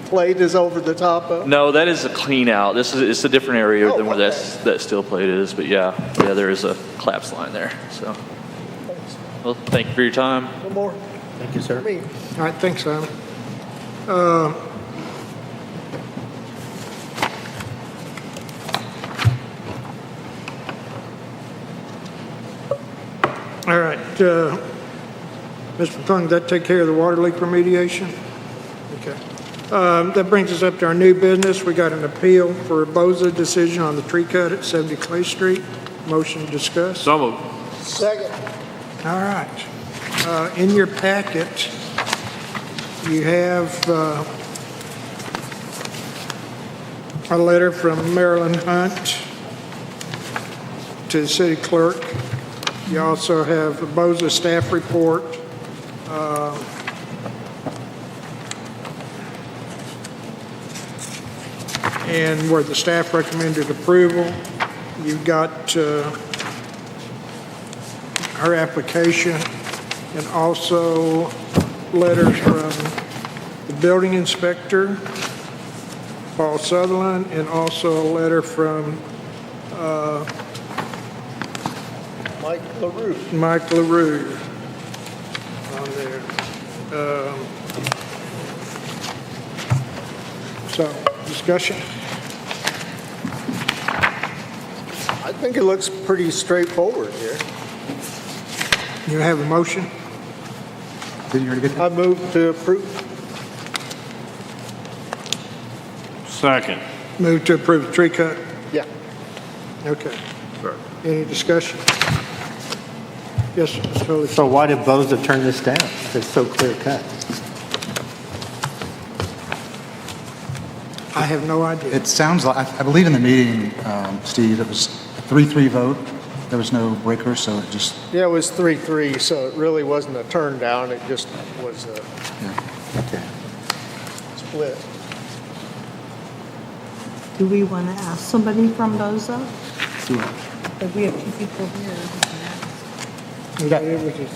plate is over the top of? no, that is a clean out. It's a different area Oh, than where okay. that steel plate is, but yeah, there is a collapsed line there. So, well, thank you for your time. No more? Thank you, sir. Me. All right, thanks, Simon. Mr. McClung, did that take care of the water leak remediation? Okay. That brings us up to our new business. We got an appeal for a BOZA decision on the tree cut at 70 Clay Street. Motion to discuss. So moved. Second. All right. In your packet, you have a letter from Marilyn Hunt to the city clerk. You also have a BOZA staff report. And where the staff recommended approval. You've got her application and also letters from the building inspector, Paul Sutherland, and also a letter from Mike LaRue. Mike LaRue on there. So, discussion? I think it looks pretty straightforward here. You have a motion? Did you already get that? I move to approve. Second. Move to approve the tree cut? Yeah. Okay. Any discussion? Yes, Mr. Foley. So why did BOZA turn this down? It's so clear cut. I have no idea. It sounds like, I believe in the meeting, Steve, it was a 3-3 vote. There was no breaker, so it just, Yeah, it was 3-3, so it really wasn't a turn down, it just was a Okay. split. Do we want to ask somebody from BOZA? do it. If we have two people here.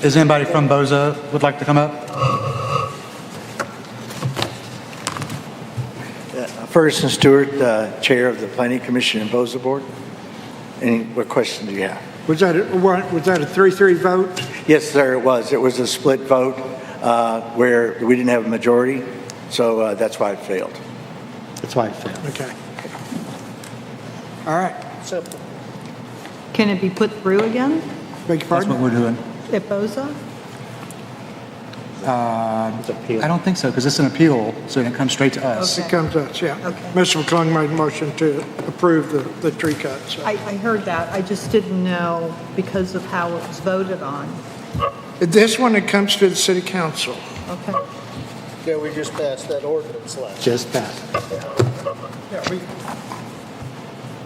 Is anybody from BOZA would like to come up? Ferguson Stewart, Chair of the Planning Commission and BOZA Board. What questions do you have? Was that a 3-3 vote? Yes, sir, it was. It was a split vote where we didn't have a majority, so that's why it failed. That's why it failed. Okay. All right. Simple. Can it be put through again Beg your That's pardon? what we're doing. at BOZA? It's appeal. I don't think so, because it's an appeal, so it comes straight to us. It comes up, yeah. Okay. Mr. McClung made a motion to approve the tree cut. So. I heard that. I just didn't know because of how it was voted on. This one, it comes to the city council. Okay. Yeah, we just passed that ordinance last. Just passed.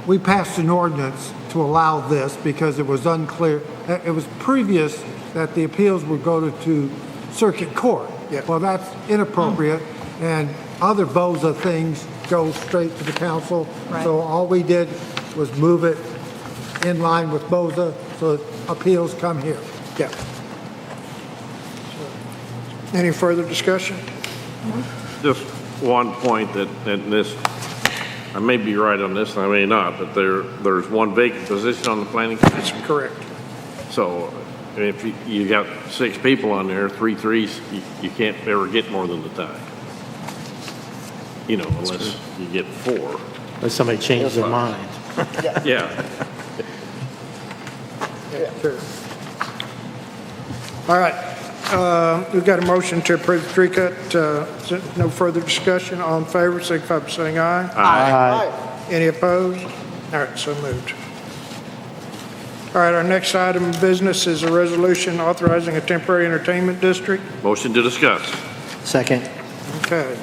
We passed an ordinance to allow this because it was unclear. It was previous that the appeals would go to circuit court. Yeah. Well, that's inappropriate, and other BOZA things go straight to the council. Right. So all we did was move it in line with BOZA, so appeals come here. Yeah. Any further discussion? Just one point that this, I may be right on this, and I may not, but there's one vacant position on the planning commission. That's correct. So if you got 6 people on there, 3 threes, you can't ever get more than the tie. You know, unless you get 4. Unless somebody changes their mind. Yeah. Sure. All right. We've got a motion to approve the tree cut. No further discussion. All in favor, signify by saying aye. Aye. Any opposed? All right, so moved. All right, our next item of business is a resolution authorizing a temporary entertainment district. Motion to discuss. Second. Okay.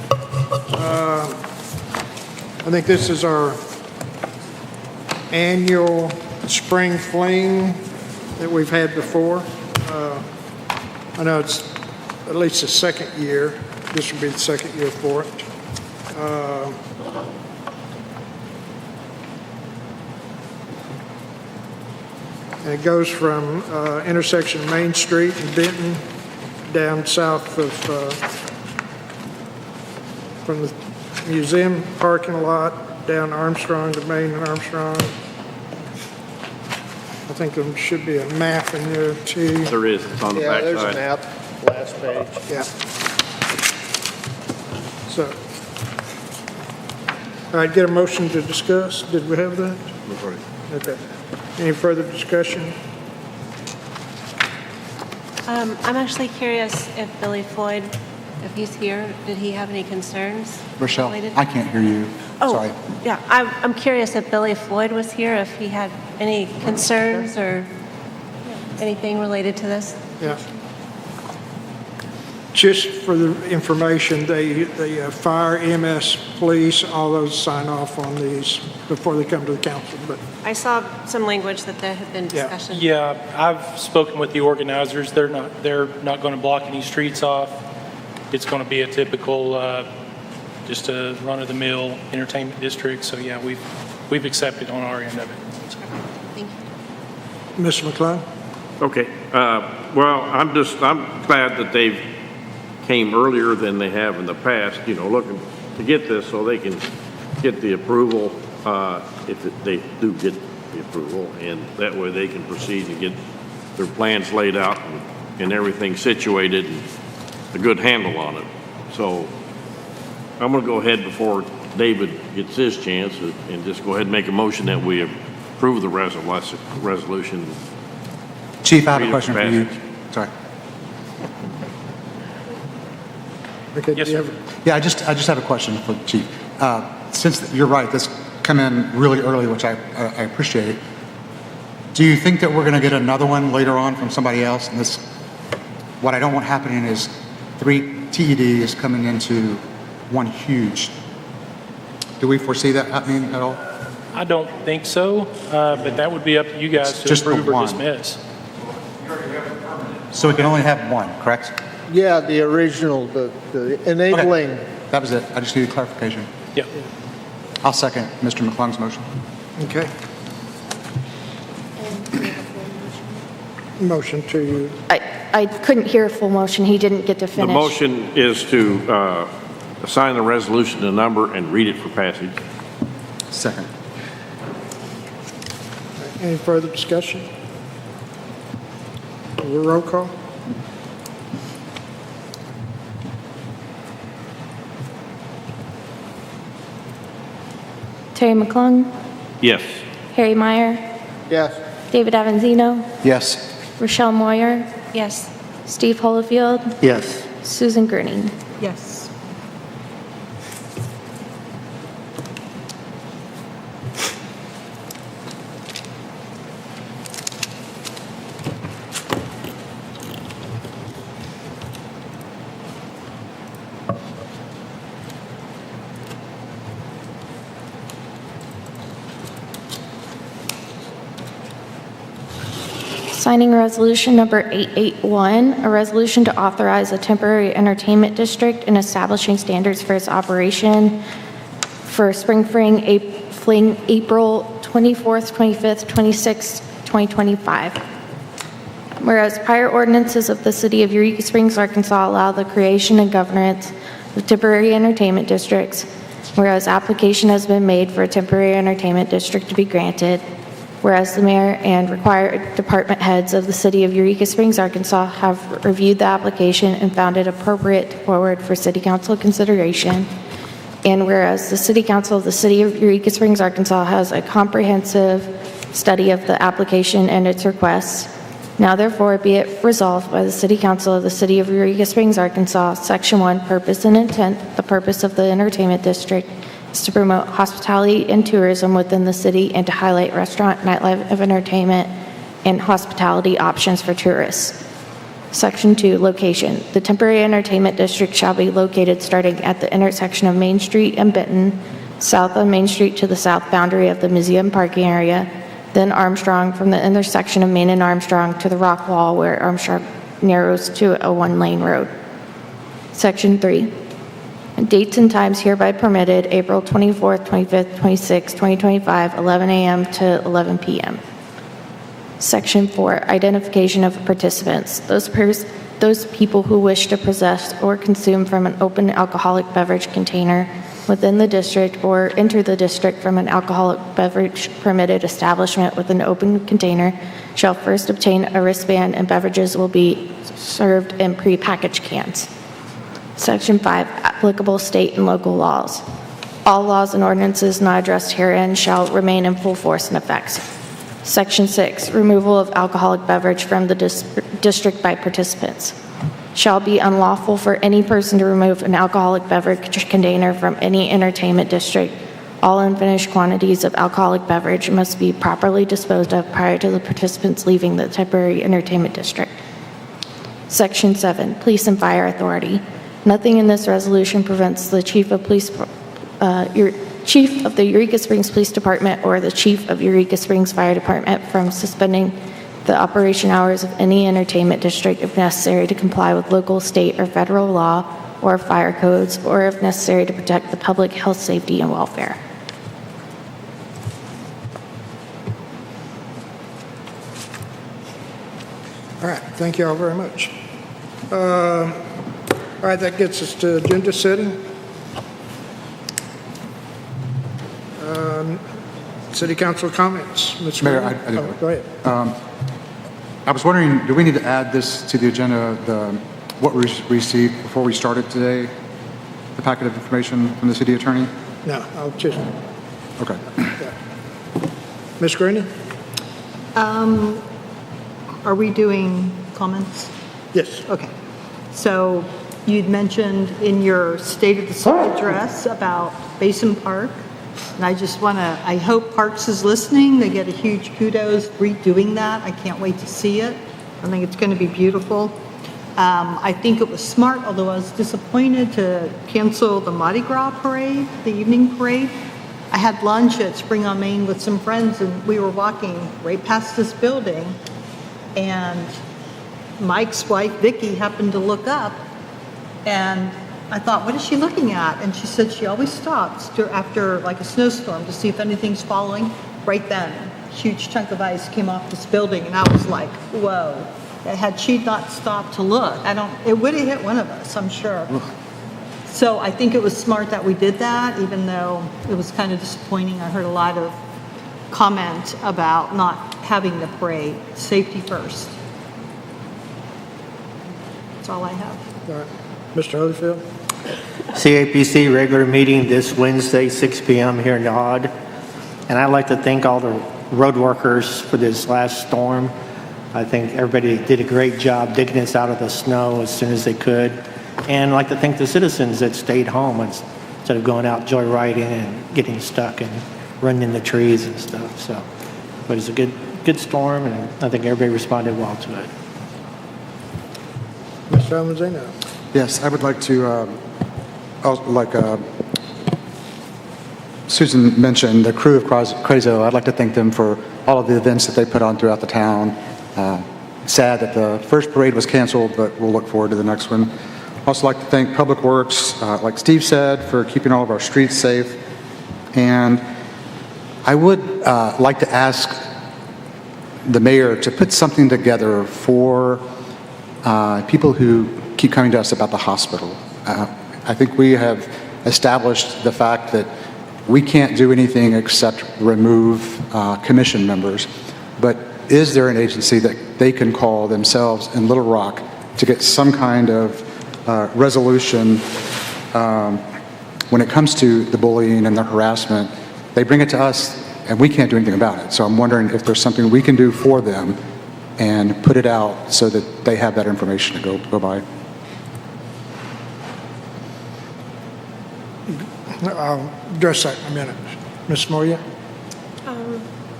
I think this is our annual spring fling that we've had before. I know it's at least the second year. This will be the second year for it. And it goes from intersection Main Street in Benton down south of, from the museum parking lot down Armstrong to Main and Armstrong. I think there should be a map in there too. There is, it's on the Yeah, back there's a side. map, last page. Yeah. So, all right, get a motion to discuss. Did we have that? Okay. Any further discussion? I'm actually curious if Billy Floyd, if he's here, did he have any concerns? Rochelle, related? I can't hear you. Oh, Sorry. yeah, I'm curious if Billy Floyd was here, if he had any concerns or anything related to this? Yeah. Just for the information, the fire, EMS, police, all those sign off on these before they come to the council, but I saw some language that there had been discussion. Yeah, I've spoken with the organizers. They're not going to block any streets off. It's going to be a typical, just a run-of-the-mill entertainment district. So yeah, we've accepted on our end of it. Thank you. Mr. McClung? Okay, well, I'm glad that they've came earlier than they have in the past, looking to get this so they can get the approval, if they do get the approval, and that way they can proceed and get their plans laid out and everything situated and a good handle on it. So I'm going to go ahead before David gets his chance and just go ahead and make a motion that we approve the resolution. Chief, I have a Read it question for you. passage. Sorry. Okay. Yes, sir. Yeah, I just have a question for the chief. Since you're right, this come in really early, which I appreciate. Do you think that we're going to get another one later on from somebody else? And this, what I don't want happening is 3 TEDs coming into one huge. Do we foresee that happening at all? I don't think so, but that would be up to you guys to Just the approve or one. dismiss. So we can only have one, correct? Yeah, the original, the enabling. Okay. That was it. I just needed clarification. Yep. I'll second Mr. McClung's motion. Okay. Motion to, I couldn't hear a full motion. He didn't get to The finish. motion is to assign the resolution to number and read it for passage. Second. any further discussion? Roll call? Terry McClung, Yes. Harry Meyer, Yes. David Avanzino, Yes. Rochelle Moyer, Yes. Steve Holofield, Yes. Susan Grunning. Yes. Signing resolution number 881, a resolution to authorize a temporary entertainment district and establishing standards for its operation for Spring Fling April 24th, 25th, 26th, 2025. Whereas prior ordinances of the City of Eureka Springs, Arkansas allow the creation and governance of temporary entertainment districts, whereas application has been made for a temporary entertainment district to be granted, whereas the mayor and required department heads of the City of Eureka Springs, Arkansas have reviewed the application and found it appropriate to forward for City Council consideration, and whereas the City Council of the City of Eureka Springs, Arkansas has a comprehensive study of the application and its requests, now therefore be it resolved by the City Council of the City of Eureka Springs, Arkansas, Section 1, Purpose and Intent, the purpose of the entertainment district is to promote hospitality and tourism within the city and to highlight restaurant, nightlife of entertainment, and hospitality options for tourists. Section 2, Location. The temporary entertainment district shall be located starting at the intersection of Main Street and Benton, south of Main Street to the south boundary of the museum parking area, then Armstrong from the intersection of Main and Armstrong to the rock wall where Armstrong narrows to a one-lane road. Section 3. Dates and times hereby permitted, April 24th, 25th, 26th, 2025, 11 a.m. to 11 p.m. Section 4, Identification of participants. Those people who wish to possess or consume from an open alcoholic beverage container within the district or enter the district from an alcoholic beverage permitted establishment with an open container shall first obtain a wristband, and beverages will be served in prepackaged cans. Section 5, applicable state and local laws. All laws and ordinances not addressed herein shall remain in full force and effect. Section 6, removal of alcoholic beverage from the district by participants. Shall be unlawful for any person to remove an alcoholic beverage container from any entertainment district. All unfinished quantities of alcoholic beverage must be properly disposed of prior to the participants leaving the temporary entertainment district. Section 7, Police and Fire Authority. Nothing in this resolution prevents the Chief of the Eureka Springs Police Department or the Chief of Eureka Springs Fire Department from suspending the operation hours of any entertainment district if necessary to comply with local, state, or federal law or fire codes, or if necessary to protect the public health, safety, and welfare. All right, thank you all very much. All right, that gets us to agenda setting. City Council comments. Mr. Mayor, Mayor? Go ahead. I was wondering, do we need to add this to the agenda, what we received before we started today, the packet of information from the city attorney? No, I'll just, Okay. Ms. Greeny? Are we doing comments? Yes. Okay. So you'd mentioned in your State of the City address about Basin Park. And I hope Parks is listening. They get a huge kudos redoing that. I can't wait to see it. I think it's going to be beautiful. I think it was smart, although I was disappointed to cancel the Mardi Gras parade, the evening parade. I had lunch at Spring on Main with some friends, and we were walking right past this building, and Mike's wife, Vicki, happened to look up, and I thought, what is she looking at? And she said she always stops after like a snowstorm to see if anything's following. Right then, a huge chunk of ice came off this building, and I was like, whoa. Had she not stopped to look, it would have hit one of us, I'm sure. So I think it was smart that we did that, even though it was kind of disappointing. I heard a lot of comment about not having the parade. Safety first. That's all I have. All right. Mr. Holyfield? CAPC regular meeting this Wednesday, 6 p.m. here in the Odd. And I'd like to thank all the road workers for this last storm. I think everybody did a great job digging us out of the snow as soon as they could. And I'd like to thank the citizens that stayed home instead of going out joyriding and getting stuck and running in the trees and stuff. So, but it's a good storm, and I think everybody responded well to it. Mr. Almanzino? Yes, I would like to, Susan mentioned, the crew of Crazo. I'd like to thank them for all of the events that they put on throughout the town. Sad that the first parade was canceled, but we'll look forward to the next one. Also like to thank Public Works, like Steve said, for keeping all of our streets safe. And I would like to ask the mayor to put something together for people who keep coming to us about the hospital. I think we have established the fact that we can't do anything except remove commission members. But is there an agency that they can call themselves in Little Rock to get some kind of resolution when it comes to the bullying and the harassment? They bring it to us and we can't do anything about it. So I'm wondering if there's something we can do for them and put it out so that they have that information to go by. I'll address that in a minute. Ms. Moya?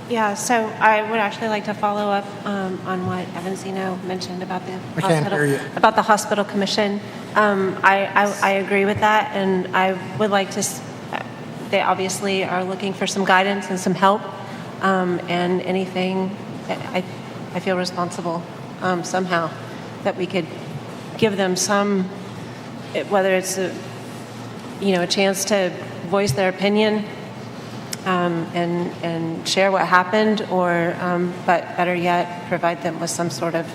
Yeah, so I would actually like to follow up on what Evansino mentioned about the I can't hear you. about the hospital commission. I agree with that, and I would like to. They obviously are looking for some guidance and some help, and anything. I feel responsible somehow that we could give them some, whether it's a chance to voice their opinion. And share what happened, or, but better yet, provide them with some sort of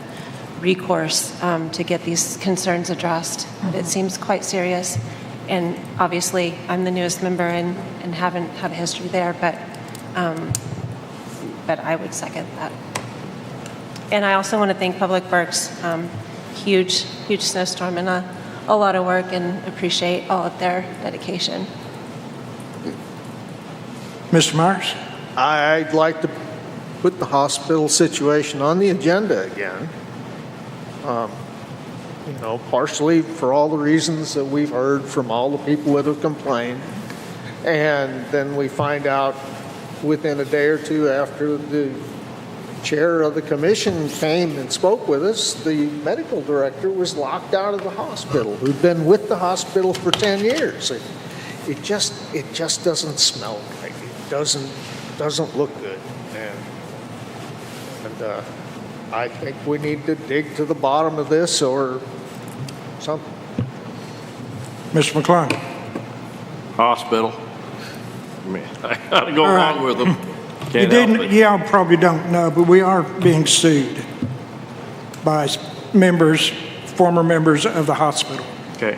recourse to get these concerns addressed. It seems quite serious, and obviously, I'm the newest member and haven't had a history there, but I would second that. And I also want to thank Public Works. Huge snowstorm and a lot of work, and appreciate all of their dedication. Mr. Myers? I'd like to put the hospital situation on the agenda again You know, partially for all the reasons that we've heard from all the people that have complained. And then we find out within a day or two after the chair of the commission came and spoke with us, the medical director was locked out of the hospital, who'd been with the hospital for 10 years. It just doesn't smell right. It doesn't look good. And I think we need to dig to the bottom of this or something. Mr. McClung. Hospital. I mean, I gotta go All right. along with them. You Can't help didn't, it. y'all probably don't know, but we are being sued by members, former members of the hospital. Okay.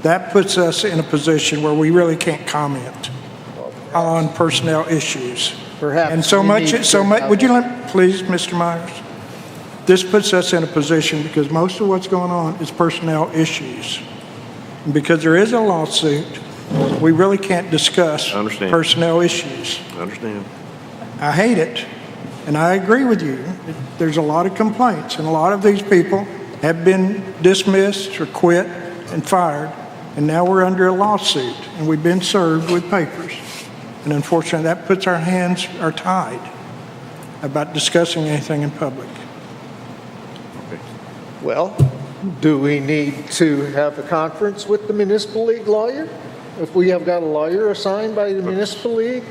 That puts us in a position where we really can't comment on personnel issues. Perhaps And so we much, need so to much, have would you let, please, Mr. Myers? This puts us in a position because most of what's going on is personnel issues. And because there is a lawsuit, we really can't discuss Understand. personnel issues. I understand. I hate it, and I agree with you. There's a lot of complaints, and a lot of these people have been dismissed or quit and fired, and now we're under a lawsuit, and we've been served with papers. And unfortunately, that puts our hands are tied about discussing anything in public. Well, do we need to have a conference with the municipal league lawyer? If we have got a lawyer assigned by the municipal league?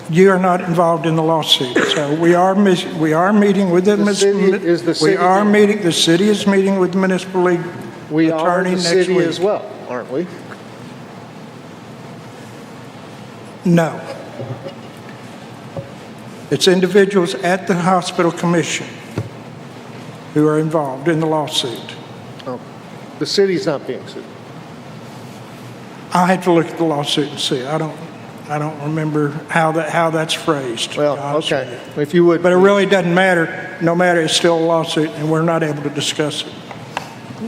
You are not involved in the lawsuit, so we are meeting with the The city is meeting with the municipal league We are attorney the next city week. as well, aren't we? No. It's individuals at the hospital commission who are involved in the lawsuit. Oh, the city's not being sued. I have to look at the lawsuit and see. I don't remember how that's phrased. Well, okay, if you would. But it really doesn't matter. No matter, it's still a lawsuit, and we're not able to discuss it.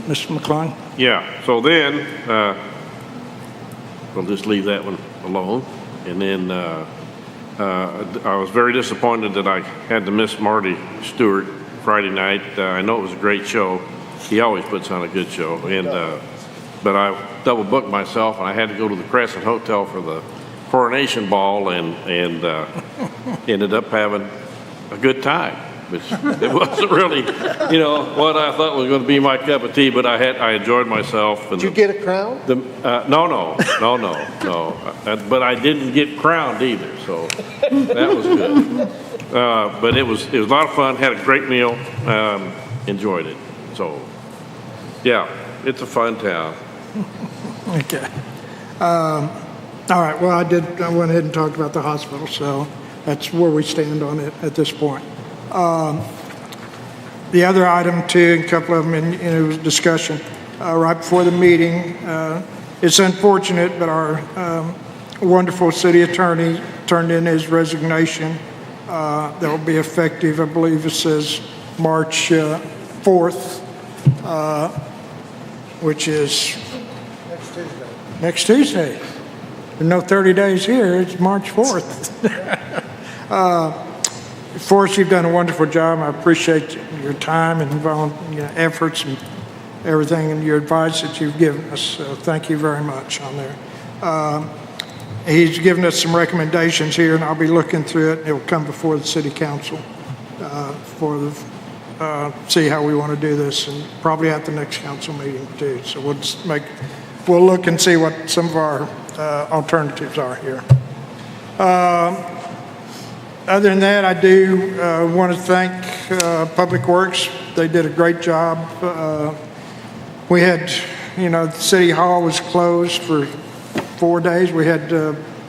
Mr. McClung? Yeah, so then, we'll just leave that one alone. And then, I was very disappointed that I had to miss Marty Stewart Friday night. I know it was a great show. He always puts on a good show. And, but I double booked myself, and I had to go to the Crescent Hotel for the coronation ball, and ended up having a good time. Which it wasn't really, what I thought was going to be my cup of tea, but I enjoyed myself. And Did you get a crown? No. But I didn't get crowned either, so that was good. But it was a lot of fun. Had a great meal. Enjoyed it. So, yeah, it's a fun town. Okay. All right, well, I went ahead and talked about the hospital, so that's where we stand on it at this point. The other item too, a couple of them in was discussion right before the meeting. It's unfortunate, but our wonderful city attorney turned in his resignation. That will be effective, I believe it says March 4th, which is next Tuesday. There's no 30 days here, it's March 4th. Forrest, you've done a wonderful job. I appreciate your time and efforts and everything and your advice that you've given us. So thank you very much on there. He's given us some recommendations here, and I'll be looking through it. It will come before the city council see how we want to do this, and probably at the next council meeting too. So we'll look and see what some of our alternatives are here. Other than that, I do want to thank Public Works. They did a great job. We had, the City Hall was closed for 4 days. We had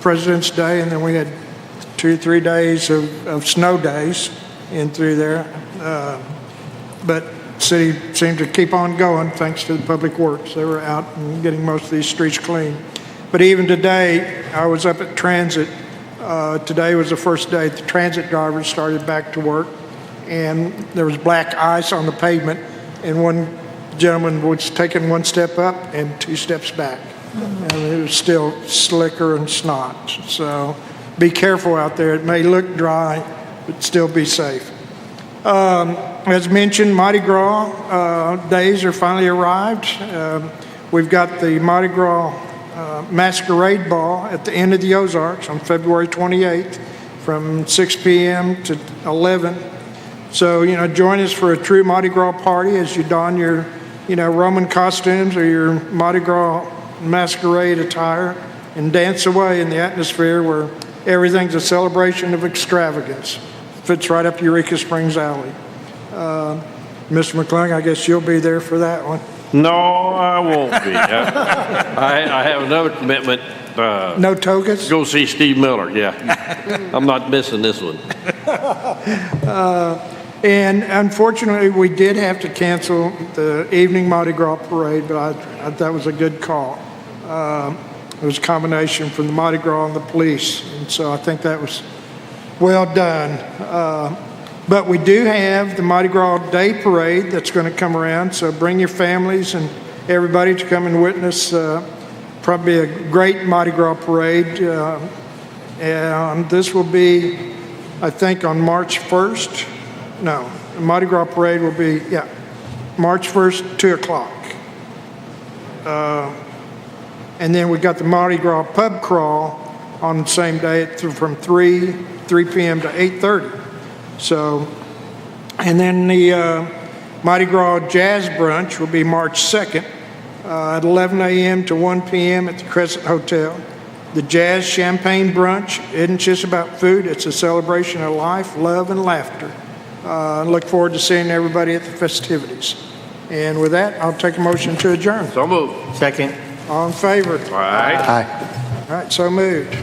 President's Day, and then we had 2 or 3 days of snow days in through there. But city seemed to keep on going thanks to the Public Works. They were out and getting most of these streets clean. But even today, I was up at Transit. Today was the first day the transit drivers started back to work, and there was black ice on the pavement, and one gentleman was taking 1 step up and 2 steps back. And it was still slicker and snot. So be careful out there. It may look dry, but still be safe. As mentioned, Mardi Gras days are finally arrived. We've got the Mardi Gras Masquerade Ball at the end of the Ozarks on February 28th from 6 p.m. to 11. So, join us for a true Mardi Gras party as you don your, Roman costumes or your Mardi Gras masquerade attire and dance away in the atmosphere where everything's a celebration of extravagance. Fits right up Eureka Springs Alley. Mr. McClung, I guess you'll be there for that one. No, I won't be. I have another commitment. No togas? Go see Steve Miller, yeah. I'm not missing this one. And unfortunately, we did have to cancel the evening Mardi Gras parade, but I that was a good call. It was a combination from the Mardi Gras and the police, and so I think that was well done. But we do have the Mardi Gras Day Parade that's going to come around, so bring your families and everybody to come and witness probably a great Mardi Gras parade. And this will be, I think, on March 1st. No, the Mardi Gras parade will be, March 1st, 2 o'clock. And then we got the Mardi Gras pub crawl on the same day from 3 p.m. to 8:30. So, and then the Mardi Gras Jazz Brunch will be March 2nd at 11 a.m. to 1 p.m. at the Crescent Hotel. The Jazz Champagne Brunch isn't just about food, it's a celebration of life, love, and laughter. I look forward to seeing everybody at the festivities. And with that, I'll take a motion to adjourn. So moved. Second. All in favor? All right. Aye. All right, so moved.